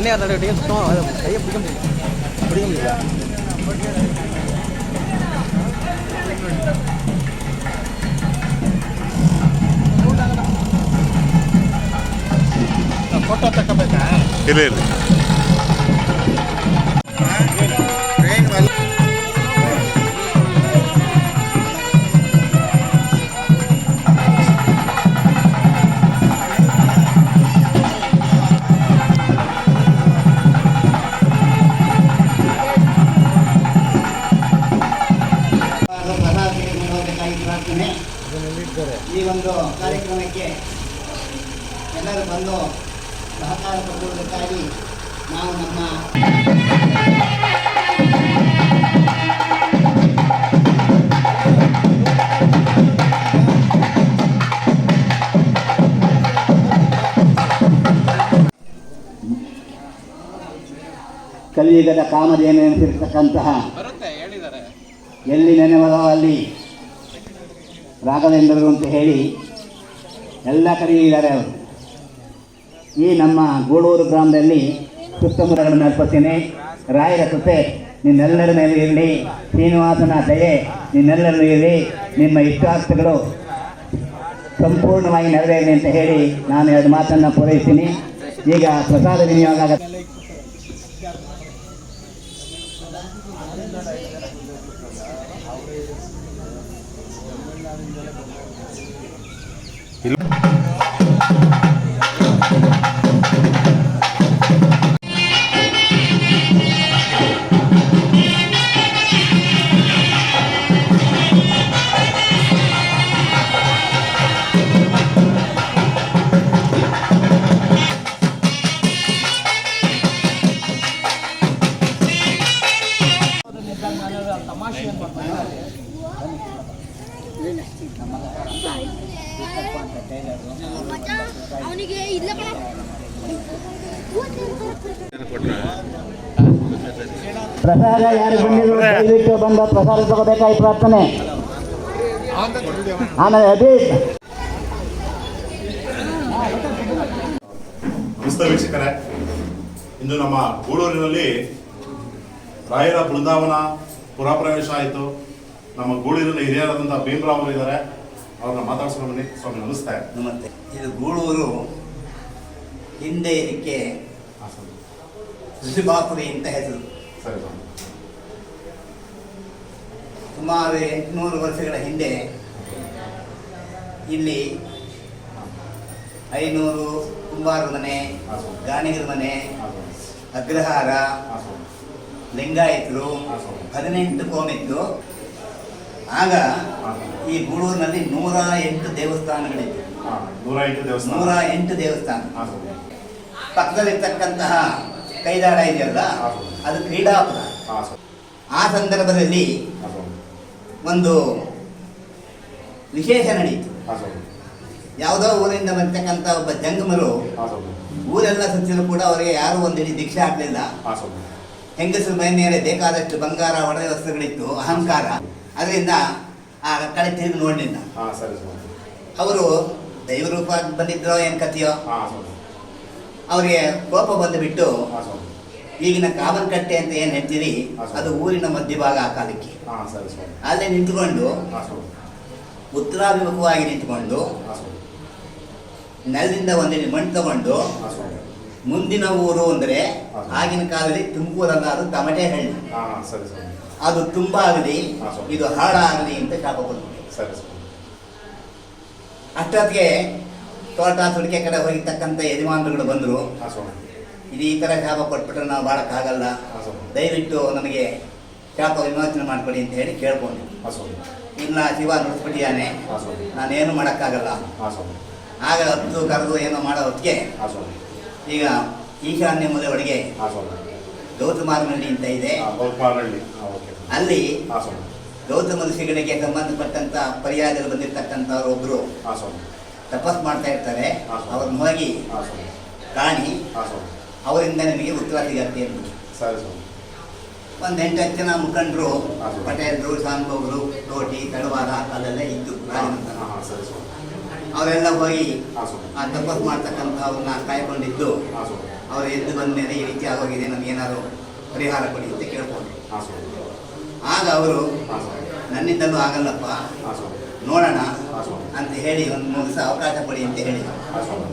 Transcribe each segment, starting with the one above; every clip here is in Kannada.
ಎಣ್ಣೆ ಕೈ பிடிக்க முடியல. ಫೋಟೋ ತಗೋಬೇಕಾ? ಇಲ್ಲ ಇಲ್ಲ. ಈ ಒಂದು ಕಾರ್ಯಕ್ರಮಕ್ಕೆ ಎಲ್ಲರೂ ಬಂದು ಸಹಕಾರ ಕೊಡುವುದಕ್ಕಾಗಿ ನಾವು ನಮ್ಮ ಕಲಿಯುಗದ ಕಾಮಧೇನು ಎನಿಸಿರ್ತಕ್ಕಂತಹ ಎಲ್ಲಿ ನೆನೆವರೋ ಅಲ್ಲಿ ರಾಘವೇಂದ್ರರು ಅಂತ ಹೇಳಿ ಎಲ್ಲ ಕಡೆ ಇದ್ದಾರೆ ಅವರು. ಈ ನಮ್ಮ ಗೂಳೂರು ಗ್ರಾಮದಲ್ಲಿ ಸುತ್ತಮುತ್ತಗಳನ್ನು ಅರ್ಪಿಸ್ತೀನಿ. ರಾಯರ ಕೃಪೆ ನಿನ್ನೆಲ್ಲರ ಮೇಲೆ ಇರಲಿ, ಶ್ರೀನಿವಾಸನ ದಯೆ ನಿನ್ನೆಲ್ಲರೂ ಇರಲಿ, ನಿಮ್ಮ ಇಷ್ಟಾರ್ಥಗಳು ಸಂಪೂರ್ಣವಾಗಿ ನೆರವೇರಲಿ ಅಂತ ಹೇಳಿ ನಾನು 2 ಮಾತನ್ನು ಪೂರೈಸ್ತೀನಿ. ಈಗ ಪ್ರಸಾದ ವಿನಿಯೋಗ ಆಗುತ್ತೆ. ಪ್ರಸಾದ ಯಾರು ಬಂದಿದ್ರು ದಯವಿಟ್ಟು ಬಂದು ಪ್ರಸಾದ ತಗೋಬೇಕಾಗಿ ಪ್ರಾರ್ಥನೆ. ಆಮೇಲೆ ನಮಸ್ತೆ ವೀಕ್ಷಕರೇ, ಇಂದು ನಮ್ಮ ಗೂಳೂರಿನಲ್ಲಿ ರಾಯರ ಬೃಂದಾವನ ಪುರಪ್ರವೇಶ ಆಯಿತು. ನಮ್ಮ ಗೂಳೂರಿನಲ್ಲಿ ಹಿರಿಯರಾದಂಥ ಭೀಮರಾವ್ ಅವರು ಇದ್ದಾರೆ, ಅವ್ರನ್ನ ಮಾತಾಡ್ಸ್ಕೊಂಡು ಬನ್ನಿ. ಸ್ವಾಮಿ ನಮಸ್ತೆ. ನಮಸ್ತೆ. ಇದು ಗೂಳೂರು ಹಿಂದೆ ಇದಕ್ಕೆ ಋಷಿಬಾಪುರಿ ಅಂತ ಹೆಸರು. ಸರಿ ಸ್ವಾಮಿ. ಸುಮಾರು 800 ವರ್ಷಗಳ ಹಿಂದೆ ಇಲ್ಲಿ 500 ಕುಂಬಾರ ಮನೆ, ಗಾಣಿಗರ ಮನೆ, ಅಗ್ರಹಾರ, ಲಿಂಗಾಯತರು 18 ಕೋಮಿತ್ತು. ಆಗ ಈ ಗೂಳೂರಿನಲ್ಲಿ 108 ದೇವಸ್ಥಾನಗಳಿತ್ತು. 108 ದೇವಸ್ಥಾನ. ಪಕ್ಕದಲ್ಲಿರ್ತಕ್ಕಂತಹ ಕೈದಾಳ ಇದೆಯಲ್ಲ, ಅದು ಕ್ರೀಡಾಪುರ. ಆ ಸಂದರ್ಭದಲ್ಲಿ ಒಂದು ವಿಶೇಷ ನಡೆಯಿತು. ಯಾವುದೋ ಊರಿಂದ ಬರ್ತಕ್ಕಂಥ ಒಬ್ಬ ಜಂಗಮರು ಊರೆಲ್ಲ ಸುತ್ತಲೂ ಕೂಡ ಅವರಿಗೆ ಯಾರು ಒಂದಿಡಿ ದೀಕ್ಷೆ ಹಾಕಲಿಲ್ಲ. ಹೆಂಗಸರು ಮೈ ಮೇಲೆ ಬೇಕಾದಷ್ಟು ಬಂಗಾರ ಒಡವೆ ವಸ್ತುಗಳಿತ್ತು, ಅಹಂಕಾರ. ಅದರಿಂದ ಆ ಕಡೆ ತಿರುಗಿ ನೋಡಲಿಲ್ಲ. ಅವರು ದೈವರೂಪ ಬಂದಿದ್ರೋ ಏನು ಕಥೆಯೋ, ಅವರಿಗೆ ಕೋಪ ಬಂದುಬಿಟ್ಟು ಈಗಿನ ಕಾಮನಕಟ್ಟೆ ಅಂತ ಏನು ಹೇಳ್ತೀರಿ, ಅದು ಊರಿನ ಮಧ್ಯಭಾಗ ಆ ಕಾಲಕ್ಕೆ. ಅಲ್ಲೇ ನಿಂತುಕೊಂಡು ಉತ್ತರಾಭಿಮುಖವಾಗಿ ನಿಂತುಕೊಂಡು ನೆಲದಿಂದ ಒಂದಿನ ಮಣ್ಣು ತಗೊಂಡು ಮುಂದಿನ ಊರು ಅಂದರೆ ಆಗಿನ ಕಾಲದಲ್ಲಿ ತುಮಕೂರಲ್ಲ, ಅದು ತಮಟೆ ಹಳ್ಳಿ, ಅದು ತುಂಬಾ ಆಗಲಿ, ಇದು ಹಾಳಾಗಲಿ ಅಂತ ಶಾಪ ಕೊಡ್ತಾರೆ. ಅಷ್ಟೊತ್ತಿಗೆ ತೋಟ ಸುಡಿಕೆ ಕಡೆ ಹೋಗಿರ್ತಕ್ಕಂಥ ಯಜಮಾನರುಗಳು ಬಂದರು. ಇದು ಈ ಥರ ಶಾಪ ಕೊಟ್ಬಿಟ್ರೆ ನಾವು ಬಾಳಕ್ಕಾಗಲ್ಲ, ದಯವಿಟ್ಟು ನಮಗೆ ಶಾಪ ವಿಮೋಚನೆ ಮಾಡಿಕೊಡಿ ಅಂತ ಹೇಳಿ ಕೇಳ್ಕೊಂಡು, ಇಲ್ಲ ಶಿವ ನುಡಿಸ್ಬಿಟ್ಟಿಯಾನೆ, ನಾನೇನು ಮಾಡೋಕ್ಕಾಗಲ್ಲ. ಆಗ ಹತ್ತು ಕರೆದು ಏನೋ ಮಾಡೋ ಹೊತ್ತಿಗೆ ಈಗ ಈಶಾನ್ಯ ಮೂಲೆ ಒಳಗೆ ಗೌತಮಾರನಹಳ್ಳಿ ಅಂತ ಇದೆ. ಅಲ್ಲಿ ಗೌತಮ ಋಷಿಗಳಿಗೆ ಸಂಬಂಧಪಟ್ಟಂತ ಪರ್ಯಾಯದಲ್ಲಿ ಬಂದಿರತಕ್ಕಂಥವ್ರು ಒಬ್ರು ತಪಸ್ ಮಾಡ್ತಾ ಇರ್ತಾರೆ. ಅವ್ರನ್ನ ಹೋಗಿ ಕಾಣಿ, ಅವರಿಂದ ನಿಮಗೆ ಉತ್ತರ ಸಿಗತ್ತೆ ಎಂದು ಒಂದು 8 ಜನ ಮುಖಂಡರು, ಪಟೇಲ್ರು, ಶಾನ್ಭೋಗರು, ಟೋಟಿ, ತಳವಾರ ಅಲ್ಲೆಲ್ಲ ಇದ್ದು ಅವರೆಲ್ಲ ಹೋಗಿ ಆ ತಪಸ್ ಮಾಡ್ತಕ್ಕಂಥವ್ರನ್ನ ಕಾಯ್ಕೊಂಡಿದ್ದು ಅವರು ಎದ್ದು ಬಂದ ಮೇಲೆ ಈ ರೀತಿ ಆಗೋಗಿದೆ, ನಮಗೇನಾದ್ರು ಪರಿಹಾರ ಕೊಡಿ ಅಂತ ಕೇಳ್ಕೊಂಡ್ರು. ಹಾಂ ಸ್ವಾಮಿ. ಆಗ ಅವರು ಹಾಂ ಸ್ವಾಮಿ. ನನ್ನಿಂದಲೂ ಆಗಲ್ಲಪ್ಪ, ಹಾಂ ಸ್ವಾಮಿ. ನೋಡೋಣ ಹಾಂ ಸ್ವಾಮಿ. ಅಂತ ಹೇಳಿ ಒಂದು 3 ದಿವಸ ಅವಕಾಶ ಕೊಡಿ ಅಂತ ಹೇಳಿ ಹಾಂ ಸ್ವಾಮಿ.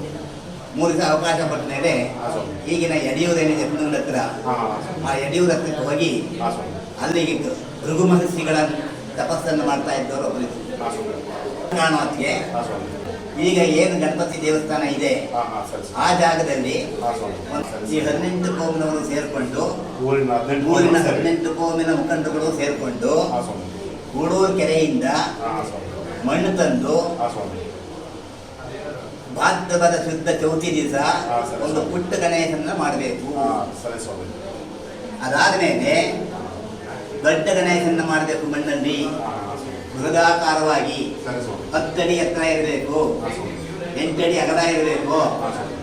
3 ದಿವಸ ಅವಕಾಶ ಕೊಟ್ಟ ಮೇಲೆ ಹಾಂ ಸ್ವಾಮಿ. ಈಗಿನ ಯಡಿಯೂರೇನಿದೆ ಹುಡುಗನ ಹತ್ರ, ಹಾಂ ಹಾಂ ಸ್ವಾಮಿ. ಆ ಯಡಿಯೂರ ಹತ್ರಕ್ಕೆ ಹೋಗಿ ಹಾಂ ಸ್ವಾಮಿ. ಅಲ್ಲಿಗೆ ಭೃಗು ಮಹರ್ಷಿಗಳ ತಪಸ್ಸನ್ನು ಮಾಡ್ತಾ ಇದ್ದವರು ಒಬ್ಬರು ಹಾಂ ಸ್ವಾಮಿ. ಕಾಣುವತ್ತಿಗೆ ಹಾಂ ಸ್ವಾಮಿ. ಈಗ ಏನು ಗಣಪತಿ ದೇವಸ್ಥಾನ ಇದೆ ಹಾಂ ಹಾಂ ಸರಿ ಆ ಜಾಗದಲ್ಲಿ ಹಾಂ ಸ್ವಾಮಿ. ಈ 18 ಕೋಮಿನವರು ಸೇರ್ಕೊಂಡು, ಊರಿನ ಊರಿನ 18 18 ಕೋಮಿನ ಮುಖಂಡರುಗಳು ಸೇರ್ಕೊಂಡು ಹಾಂ ಸ್ವಾಮಿ. ಗೂಡೂರು ಕೆರೆಯಿಂದ ಹಾಂ ಸ್ವಾಮಿ. ಮಣ್ಣು ತಂದು ಹಾಂ ಸ್ವಾಮಿ. ಭಾದ್ರಪದ ಶುದ್ಧ ಚೌತಿ ದಿವಸ ಹಾ, ಸರಿ. ಒಂದು ಪುಟ್ಟ ಗಣೇಶನ ಮಾಡಬೇಕು. ಹಾಂ ಸರಿ ಸ್ವಾಮಿ. ಅದಾದ್ಮೇಲೆ ದೊಡ್ಡ ಗಣೇಶನ ಮಾಡಬೇಕು ಮಣ್ಣಲ್ಲಿ, ಹಾಂ ಹಾಂ ಸ್ವಾಮಿ. ಬೃಹದಾಕಾರವಾಗಿ ಸರಿ ಸ್ವಾಮಿ. 10 ಅಡಿ ಎತ್ತರ ಇರಬೇಕು, ಹಾಂ ಸ್ವಾಮಿ. 8 ಅಡಿ ಅಗಲ ಇರಬೇಕು. ಹಾಂ ಸ್ವಾಮಿ.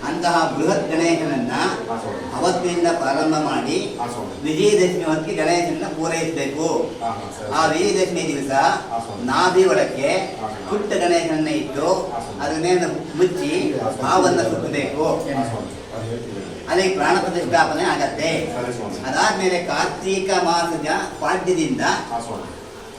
ಅಂತಹ ಬೃಹತ್ ಗಣೇಶನನ್ನ ಹಾಂ ಸ್ವಾಮಿ. ಅವತ್ತಿನಿಂದ ಪ್ರಾರಂಭ ಮಾಡಿ ಹಾಂ ಸ್ವಾಮಿ. ವಿಜಯದಶಮಿ ಹೊತ್ತಿಗೆ ಗಣೇಶನ ಪೂರೈಸಬೇಕು. ಹಾಂ ಹಾಂ ಸರಿ. ಆ ವಿಜಯದಶಮಿ ದಿವಸ ಹಾ, ಸ್ವಾಮಿ. ನಾಭಿ ಒಳಕ್ಕೆ ಹಾ, ಸ್ವಾಮಿ. ಪುಟ್ಟ ಗಣೇಶನನ್ನ ಇಟ್ಟು ಹಾ, ಸ್ವಾಮಿ. ಅದನ್ನೇನು ಮುಚ್ಚಿ ಹಾವನ್ನು ಸುತ್ತಬೇಕು. ಹಾಂ ಸ್ವಾಮಿ. ಅದು ಹೇಳ್ತೀನಿ. ಅಲ್ಲಿಗೆ ಪ್ರಾಣ ಪ್ರತಿಷ್ಠಾಪನೆ ಆಗತ್ತೆ. ಸರಿ ಸ್ವಾಮಿ. ಅದಾದ್ಮೇಲೆ ಕಾರ್ತೀಕ ಮಾಸದ ಪಾಡ್ಯದಿಂದ ಹಾಂ ಸ್ವಾಮಿ.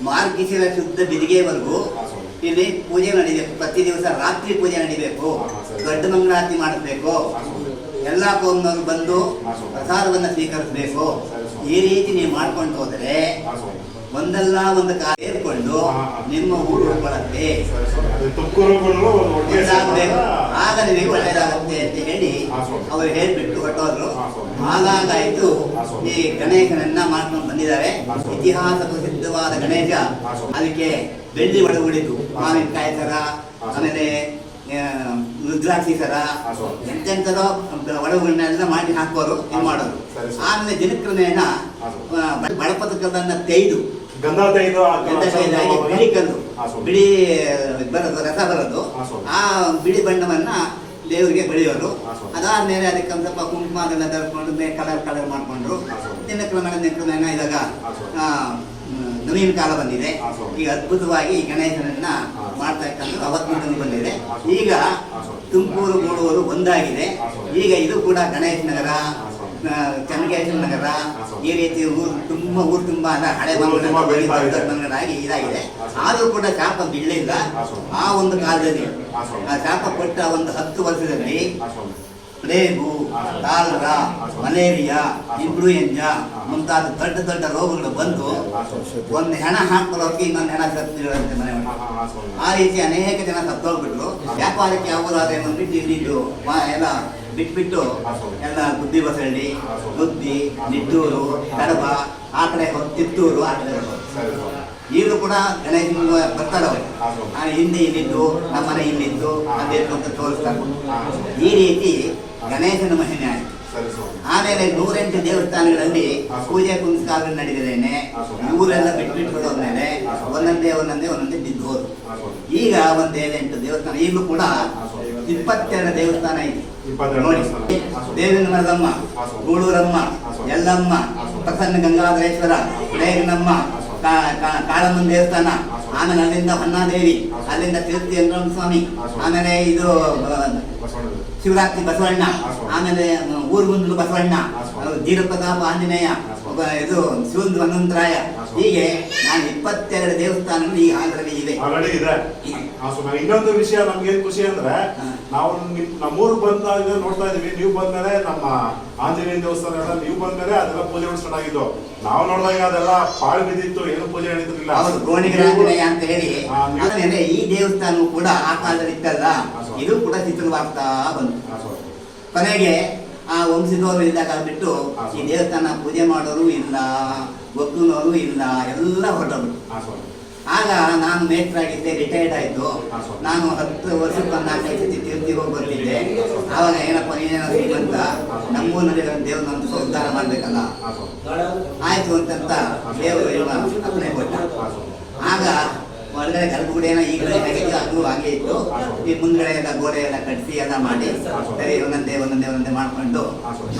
ಮಾರ್ಗಶಿರ ಶುದ್ಧ ಬಿದಿಗೆವರೆಗೂ ಹಾಂ ಸ್ವಾಮಿ. ಇಲ್ಲಿ ಪೂಜೆ ನಡಿಬೇಕು. ಪ್ರತಿ ದಿವಸ ರಾತ್ರಿ ಪೂಜೆ ನಡಿಬೇಕು. ಹಾ, ಸರಿ. ದೊಡ್ಡ ಮಂಗಳಾರತಿ ಮಾಡಬೇಕು. ಹಾಂ ಸ್ವಾಮಿ. ಎಲ್ಲಾ ಕೋಮ್ನವರು ಬಂದು ಹಾ, ಸ್ವಾಮಿ. ಪ್ರಸಾದವನ್ನ ಸ್ವೀಕರಿಸಬೇಕು. ಸರಿ ಸ್ವಾಮಿ. ಈ ರೀತಿ ನೀವು ಮಾಡ್ಕೊಂಡು ಹೋದರೆ ಹಾಂ ಸ್ವಾಮಿ. ಒಂದಲ್ಲ ಒಂದು ಕಾಲ ಸೇರ್ಕೊಂಡು ಹಾ, ಹಾ. ನಿಮ್ಮ ಊರು ಉಳ್ಕೊಳ್ಳುತ್ತೆ, ಸರಿ ಸ್ವಾಮಿ. ಅದು ತುಮಕೂರುಗಳು ಒಂದು ಒಟ್ಟಿಗೆ ಒಂದಾಗಬೇಕು. ಸೇರ್ಕೊಂಡ್ರೆ ಆಗ ನಿಮಗೆ ಒಳ್ಳೆಯದಾಗುತ್ತೆ ಅಂತ ಹೇಳಿ ಹಾ, ಸ್ವಾಮಿ. ಅವರು ಹೇಳ್ಬಿಟ್ಟು ಹೊರಟೋದ್ರು. ಹಾ, ಸ್ವಾಮಿ. ಹಾಗಾಗಾಯ್ತು ಹಾ, ಸ್ವಾಮಿ. ಈ ಗಣೇಶನನ್ನ ಮಾಡ್ಕೊಂಡು ಬಂದಿದ್ದಾರೆ. ಹಾ, ಸ್ವಾಮಿ. ಇತಿಹಾಸ ಪ್ರಸಿದ್ಧವಾದ ಗಣೇಶ. ಹಾ, ಸ್ವಾಮಿ. ಅದಕ್ಕೆ ಬೆಳ್ಳಿ ಒಳಗುಳಿದು ಹಾ, ಮಾವಿನಕಾಯಿ ಸರ, ಹಾ, ಸ್ವಾಮಿ. ಆಮೇಲೆ ರುದ್ರಾಕ್ಷಿ ಸರ, ಹಾ, ಸ್ವಾಮಿ. ಎಂತೆಂಥದೋ ಒಳಗುಗಳನ್ನೆಲ್ಲ ಮಾಡಿ ಹಾಕೋರು, ಇದು ಮಾಡೋರು. ಸರಿ, ಸರಿ. ಆಮೇಲೆ ದಿನಕ್ರಮೇಣ ಹಾ, ಸ್ವಾಮಿ. ಬಳಪದಕಲ್ಲನ್ನ ತೆಗೆದು ಗಂಧ ತೆಗೆದು ಬಿಳಿ ಕಲ್ಲು, ಹಾಂ ಸ್ವಾಮಿ. ಬಿಳಿ ಬರೋದು, ರಸ ಬರೋದು. ಹಾ, ಸ್ವಾಮಿ. ಆ ಬಿಳಿ ಬಣ್ಣವನ್ನ ದೇವರಿಗೆ ಬೆಳೆಯೋರು. ಹಾ, ಸ್ವಾಮಿ. ಅದಾದ್ಮೇಲೆ ಅದಕ್ಕೆ ಒಂದು ಸ್ವಲ್ಪ ಕುಂಕುಮ ಅದೆಲ್ಲ ತರ್ಕೊಂಡು ಕಲರ್ ಮಾಡ್ಕೊಂಡ್ರು. ಹಾ, ಸ್ವಾಮಿ. ದಿನಕ್ರಮೇಣ ಇವಾಗ ಹಾ, ಸ್ವಾಮಿ. ನವೀನ ಕಾಲ ಬಂದಿದೆ. ಹಾ, ಸ್ವಾಮಿ. ಈಗ ಅದ್ಭುತವಾಗಿ ಈ ಗಣೇಶನನ್ನ ಹಾ. ಮಾಡ್ತಾ ಇರ್ತಕ್ಕಂಥ ಅವತ್ತಿನ ಬಂದಿದೆ. ಹಾ, ಸ್ವಾಮಿ. ಈಗ ಹಾ, ಸ್ವಾಮಿ. ತುಮಕೂರು ಗೂಡೂರು ಒಂದಾಗಿದೆ. ಹಾ, ಸ್ವಾಮಿ. ಈಗ ಇದು ಕೂಡ ಗಣೇಶ ನಗರ, ಹಾ, ಸ್ವಾಮಿ. ಚನ್ನಕೇಶವ ನಗರ, ಹಾ, ಸ್ವಾಮಿ. ಈ ರೀತಿ ಊರು ತುಂಬಾ ಹಳೆ ಊರು ತುಂಬಾ ಬೆಳೀತಾ ಇದೆ. ಮಂಗಳಾಗಿ ಇದಾಗಿದೆ. ಹಾ, ಸ್ವಾಮಿ. ಆದ್ರೂ ಕೂಡ ಶಾಪ ಬೀಳಲಿಲ್ಲ. ಹಾ, ಸ್ವಾಮಿ. ಆ ಒಂದು ಕಾಲದಲ್ಲಿ ಹಾ, ಸ್ವಾಮಿ. ಆ ಶಾಪ ಕೊಟ್ಟ ಒಂದು 10 ವರ್ಷದಲ್ಲಿ ಹಾಂ ಸ್ವಾಮಿ. ಪ್ಲೇಗು, ಹಾ, ಕಾಲರ, ಹಾ, ಸ್ವಾಮಿ. ಮಲೇರಿಯಾ, ಹಾ, ಸ್ವಾಮಿ. ಇನ್ಫ್ಲೂಯೆಂಜಾ ಹಾ. ಮುಂತಾದ ದೊಡ್ಡ ರೋಗಗಳು ಬಂದು ಹಾ, ಸ್ವಾಮಿ. ಒಂದು ಹೆಣ ಹಾಕೊಳ್ಳೋಕೆ ಇನ್ನೊಂದು ಹೆಣ ಸತ್ತಿರುವಂತೆ ಮನೆ ಹಾಂ ಹಾಂ ಹಾಂ ಸ್ವಾಮಿ. ಆ ರೀತಿ ಅನೇಕ ಜನ ಸತ್ತೋಗ್ಬಿಟ್ರು. ಹಾ. ವ್ಯಾಪಾರಕ್ಕೆ ಯಾವುದಾದ್ರೆ ಬಂದ್ಬಿಟ್ಟು ಇಲ್ಲಿದ್ದು ಎಲ್ಲ ಬಿಟ್ಬಿಟ್ಟು ಹಾ, ಸ್ವಾಮಿ. ಎಲ್ಲ ಗುದ್ದಿ ಬಸಳ್ಳಿ, ಹಾ, ಸ್ವಾಮಿ. ಗುದ್ದಿ, ಹಾ. ನಿಟ್ಟೂರು, ಕಡಬ, ಆ ಕಡೆ ತಿತ್ತೂರು, ಆ ಕಡೆ ಬರೋದು. ಸರಿ ಸ್ವಾಮಿ. ಈಗಲೂ ಕೂಡ ಗಣೇಶನ ಬರ್ತಾರೆ ಅವರು. ಹಾ, ಸ್ವಾಮಿ. ಹಿಂದೆ ಇಲ್ಲಿದ್ದು, ನಮ್ಮ ಮನೆ ಇಲ್ಲಿದ್ದು ಹಾ. ಅದೇನು ಅಂತ ತೋರಿಸ್ತಾರೆ. ಹಾ, ಸ್ವಾಮಿ. ಈ ರೀತಿ ಗಣೇಶನ ಮಹಿಮೆ ಆಯ್ತು. ಸರಿ ಸ್ವಾಮಿ. ಆಮೇಲೆ 108 ದೇವಸ್ಥಾನಗಳಲ್ಲಿ ಹಾ, ಸ್ವಾಮಿ. ಪೂಜೆ ಪುನಸ್ಕಾರ ನಡೆದಿದ್ದೇನೆ. ಹಾ, ಸ್ವಾಮಿ. ಊರೆಲ್ಲ ಬಿಟ್ಟು ಹೋದ್ಮೇಲೆ ಹಾ, ಸ್ವಾಮಿ. ಒಂದೊಂದೇ ಬಿದ್ದು ಹೋದ್ರು. ಹಾಂ ಸ್ವಾಮಿ. ಈಗ 108 ದೇವಸ್ಥಾನ, ಈಗಲೂ ಕೂಡ ಹಾ, ಸ್ವಾಮಿ. 22 ದೇವಸ್ಥಾನ ಇದೆ. 22 ನೋಡಿ, ದೇವಸ್ಥಾನ. ಹಾ, ಸ್ವಾಮಿ. ದೇವಿನ ಮರದಮ್ಮ, ಹಾ, ಸ್ವಾಮಿ. ಗೂಳೂರಮ್ಮ, ಹಾ, ಸ್ವಾಮಿ. ಯಲ್ಲಮ್ಮ, ಹಾ, ಸ್ವಾಮಿ. ಪ್ರಸನ್ನ ಗಂಗಾಧರೇಶ್ವರ, ರೇಗನಮ್ಮ, ಹಾ, ಸ್ವಾಮಿ. ಕಾಳಮ್ಮನ ದೇವಸ್ಥಾನ, ಹಾ, ಸ್ವಾಮಿ. ಆಮೇಲೆ ಅಲ್ಲಿಂದ ಹೊನ್ನಾದೇವಿ, ಹಾ, ಸ್ವಾಮಿ. ಅಲ್ಲಿಂದ ತಿರುಪತಿ ವೆಂಕಟರಮಣ ಸ್ವಾಮಿ, ಹಾ, ಸ್ವಾಮಿ. ಆಮೇಲೆ ಇದು ಬಸವಣ್ಣದು. ಶಿವರಾತ್ರಿ ಬಸವಣ್ಣ, ಹಾ, ಸ್ವಾಮಿ. ಆಮೇಲೆ ಊರುಗುಂದಲು ಬಸವಣ್ಣ, ಹಾ, ಸ್ವಾಮಿ. ಜೀರಪ್ರತಾಪ ಆಂಜನೇಯ, ಹಾ, ಸ್ವಾಮಿ. ಇದು ಶಿವಂದು ಹನುಮಂತರಾಯ, ಹಾ, ಸ್ವಾಮಿ. ಹೀಗೆ ನಾನು 22 ದೇವಸ್ಥಾನಗಳು ಈ ಆಂಧ್ರದಲ್ಲಿ ಇವೆ. ಆಲ್ರೆಡಿ ಇದೆ. ಹಾಂ ಸ್ವಾಮಿ. ಇನ್ನೊಂದು ವಿಷಯ ನಮ್ಗೆ ಏನ್ ಖುಷಿ ಅಂದ್ರೆ ಹಾ. ನಾವು ನಮ್ಮೂರಿಗೆ ಬಂದಾಗ ನೋಡ್ತಾ ಇದೀವಿ. ನೀವು ಬಂದ್ಮೇಲೆ ನಮ್ಮ ಆಂಜನೇಯ ದೇವಸ್ಥಾನ ಎಲ್ಲ ನೀವು ಬಂದ್ಮೇಲೆ ಅದೆಲ್ಲ ಪೂಜೆಗಳು ಸ್ಟಾರ್ಟ್ ಆಗಿದ್ದು. ನಾವು ನೋಡಿದಾಗ ಅದೆಲ್ಲ ಪಾಳು ಬಿದ್ದಿತ್ತು, ಏನು ಪೂಜೆ ನಡೀತಿರ್ಲಿಲ್ಲ. ಅವರು ಗೋಣಿಗರಾಂಜನೇಯ ಅಂತ ಹೇಳಿ. ಹಾ, ನೀವು- ಆಮೇಲೆ ಈ ದೇವಸ್ಥಾನವು ಕೂಡ ಆ ಕಾಲದಲ್ಲಿ ಇತ್ತಲ್ಲ, ಹಾ, ಸ್ವಾಮಿ. ಇದು ಕೂಡ ಶಿಥಿಲವಾಗ್ತಾ ಬಂತು. ಹಾಂ ಸ್ವಾಮಿ. ಕೊನೆಗೆ ಆ ವಂಶದವರು ಇದ್ದಾಗ ಬಿಟ್ಟು ಹಾ, ಈ ಸ್ವಾಮಿ. ದೇವಸ್ಥಾನ ಪೂಜೆ ಮಾಡೋರು ಇಲ್ಲ, ಒಕ್ಕನವರು ಇಲ್ಲ, ಎಲ್ಲ ಹೊರಟೋಗ್ಬಿಟ್ಟು. ಹಾಂ ಸ್ವಾಮಿ. ಆಗ ನಾನು ಮೇಟ್ರಾಗಿದ್ದೆ, ರಿಟೈರ್ಡ್ ಆಯ್ತು. ಹಾ, ಸ್ವಾಮಿ. ನಾನು 10 ವರ್ಷಕ್ಕೆ 4-5 ಸತಿ ತಿರುಗಿ ಹೋಗಿ ಬರ್ತಿದ್ದೆ. ಆವಾಗ ಏನಪ್ಪ ನೀನೇನೋ ಶ್ರೀಮಂತ, ನಮ್ಮೂರಿನಲ್ಲಿ ದೇವ್ರನ್ನ ಉದ್ಧಾರ ಮಾಡ್ಬೇಕಲ್ಲ, ಹಾಂ ಸ್ವಾಮಿ. ಆಯ್ತು ಅಂತಂತ ದೇವರು ಅಪ್ಪಣೆ ಕೊಟ್ಟ. ಹಾಂ ಸ್ವಾಮಿ. ಆಗ ಒಳಗಡೆ ಗರ್ಭಗುಡಿಯನ್ನ ಈಗಲೇ ಹೇಗಿತ್ತು ಅದು ಹಾಗೆ ಇತ್ತು. ಈ ಮುಂದ್ಗಡೆ ಎಲ್ಲ ಗೋಡೆ ಎಲ್ಲ ಕಟ್ಟಿಸಿ ಎಲ್ಲ ಮಾಡಿ ಸರಿ ಒಂದೊಂದೇ ಮಾಡ್ಕೊಂಡು,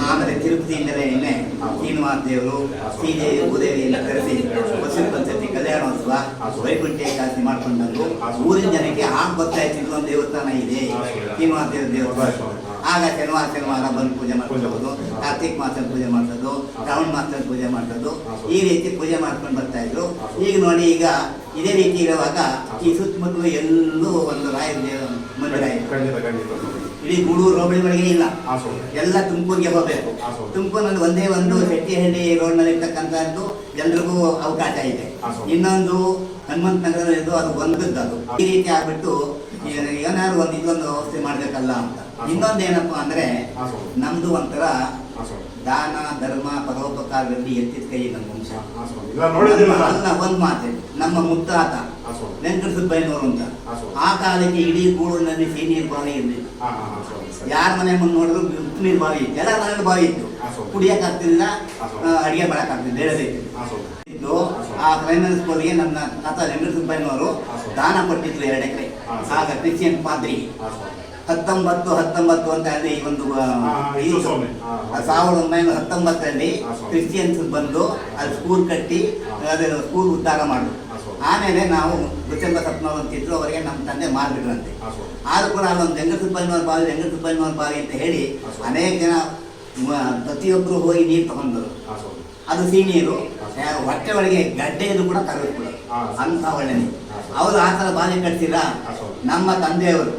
ಆಮೇಲೆ ತಿರುಪತಿಯಿಂದಲೇ ಇನ್ನೇ ಶ್ರೀನಿವಾಸ ದೇವರು, ಶ್ರೀದೇವಿ, ಭೂದೇವಿ ಎಲ್ಲ ಕರೆಸಿ ವರ್ಷಕ್ಕೆ ಒಂದ್ಸತಿ ಕಲ್ಯಾಣೋತ್ಸವ, ವೈಕುಂಠ ಏಕಾದಶಿ ಮಾಡ್ಕೊಂಡು ಬಂದು ಊರಿನ ಜನಕ್ಕೆ ಗೊತ್ತಾಯ್ತು ಇಲ್ಲೊಂದು ದೇವಸ್ಥಾನ ಇದೆ, ಶ್ರೀನಿವಾಸ ದೇವ್ರ ದೇವಸ್ಥಾನ. ಆಗ ಶನಿವಾರ ಬಂದು ಪೂಜೆ ಮಾಡ್ಕೊಳ್ಳೋದು, ಕಾರ್ತಿಕ್ ಮಾಸ ಪೂಜೆ ಮಾಡ್ಸೋದು, ಶ್ರಾವಣ ಮಾಸದಲ್ಲಿ ಪೂಜೆ ಮಾಡ್ಸೋದು, ಈ ರೀತಿ ಪೂಜೆ ಮಾಡ್ಕೊಂಡು ಬರ್ತಾ ಇದ್ರು. ಈಗ ನೋಡಿ, ಈಗ ಇದೇ ರೀತಿ ಇರುವಾಗ ಈ ಸುತ್ತಮುತ್ತಲು ಎಲ್ಲೂ ಒಂದು ರಾಯರ ಮಂದಿರ ಇದೆ. ಇಡೀ ಗೂಡೂರು ಹೋಬಳಿಗಳಿಗೆ ಇಲ್ಲ, ಎಲ್ಲ ತುಮಕೂರಿಗೆ ಹೋಗಬೇಕು. ತುಮಕೂರಿನಲ್ಲಿ ಒಂದೇ ಒಂದು ಶೆಟ್ಟಿಹಳ್ಳಿ ರೋಡ್ನಲ್ಲಿ ಇರ್ತಕ್ಕಂಥದ್ದು ಎಲ್ರಿಗೂ ಅವಕಾಶ ಇದೆ. ಇನ್ನೊಂದು ಹನುಮಂತ ನಗರದಲ್ಲಿದ್ದು ಅದು ಒಂದದ್ದು. ಈ ರೀತಿ ಆಗ್ಬಿಟ್ಟು ಏನಾದ್ರು ಇದೊಂದು ವ್ಯವಸ್ಥೆ ಮಾಡ್ಬೇಕಲ್ಲ ಅಂತ. ಇನ್ನೊಂದೇನಪ್ಪ ಅಂದ್ರೆ ನಮ್ದು ಒಂಥರ ದಾನ ಧರ್ಮ ಪರೋಪಕಾರದಲ್ಲಿ ಎತ್ತಿದ ಕೈ ನಮ್ಮ ವಂಶ. ಅಲ್ಲ, ಒಂದ್ ಮಾತೆ, ನಮ್ಮ ಮುತ್ತಾತ ವೆಂಕಟ ಸುಬ್ಬಯ್ಯನವರು ಅಂತ, ಆ ಕಾಲಕ್ಕೆ ಇಡೀ ಗೂಡೂರಿನಲ್ಲಿ ಸಿಹಿನೀರು ಬಾವಿ ಇರಲಿಲ್ಲ. ಯಾರ ಮನೆ ಮುಂದೆ ನೋಡಿದ್ರು ಉಪ್ಪು ನೀರು ಬಾವಿ ಇತ್ತು, ಎಲ್ಲ ಮನೆ ಬಾವಿ ಇತ್ತು. ಕುಡಿಯಕ್ ಆಗ್ತಿಲ್ಲ, ಅಡಿಗೆ ಮಾಡಕ್ ಆಗ್ತಿಲ್ಲ, ಬೆಳೆದಿತ್ತು. ಆ ಪ್ರೈಮರಿ ಸ್ಕೂಲ್ಗೆ ನನ್ನ ತಾತ ವೆಂಕಟ ಸುಬ್ಬಯ್ಯನವರು ದಾನ ಕೊಟ್ಟಿದ್ರು 2 ಎಕರೆ. ಆಗ ಕ್ರಿಶ್ಚಿಯನ್ ಪಾದ್ರಿ 1919 ಅಂತ ಹೇಳಿ ಈ ಒಂದು 1919ರಲ್ಲಿ ಕ್ರಿಶ್ಚಿಯನ್ಸ್ ಬಂದು ಅಲ್ಲಿ ಸ್ಕೂಲ್ ಕಟ್ಟಿ ಅದು ಸ್ಕೂಲ್ ಉದ್ಧಾರ ಮಾಡಿದ್ರು. ಆಮೇಲೆ ನಾವು ಡಿಸೆಂಬರ್ 17 ಅಂತಿದ್ರು, ಅವರಿಗೆ ನಮ್ಮ ತಂದೆ ಮಾರ್ಬಿಟ್ರಂತೆ. ಆದ್ರೂ ಕೂಡ ಅಲ್ಲೊಂದು ವೆಂಕಟ ಬಾವಿ ಅಂತ ಹೇಳಿ ಅನೇಕ ಜನ ಪ್ರತಿಯೊಬ್ಬರು ಹೋಗಿ ನೀರು ತಗೊಂಡ್ರು. ಅದು ಸಿಹಿ ನೀರು, ಹೊಟ್ಟೆ ಒಳಗೆ ಗಡ್ಡೆಯದು ಕೂಡ ಕರಗಿಸ್ಬಿಡೋದು, ಅಂತ ಒಳ್ಳೆ ನೀರು. ಅವರು ಆ ಥರ ಬಾವಿ ಕಟ್ಸಿಲ್ಲ. ನಮ್ಮ ತಂದೆಯವರು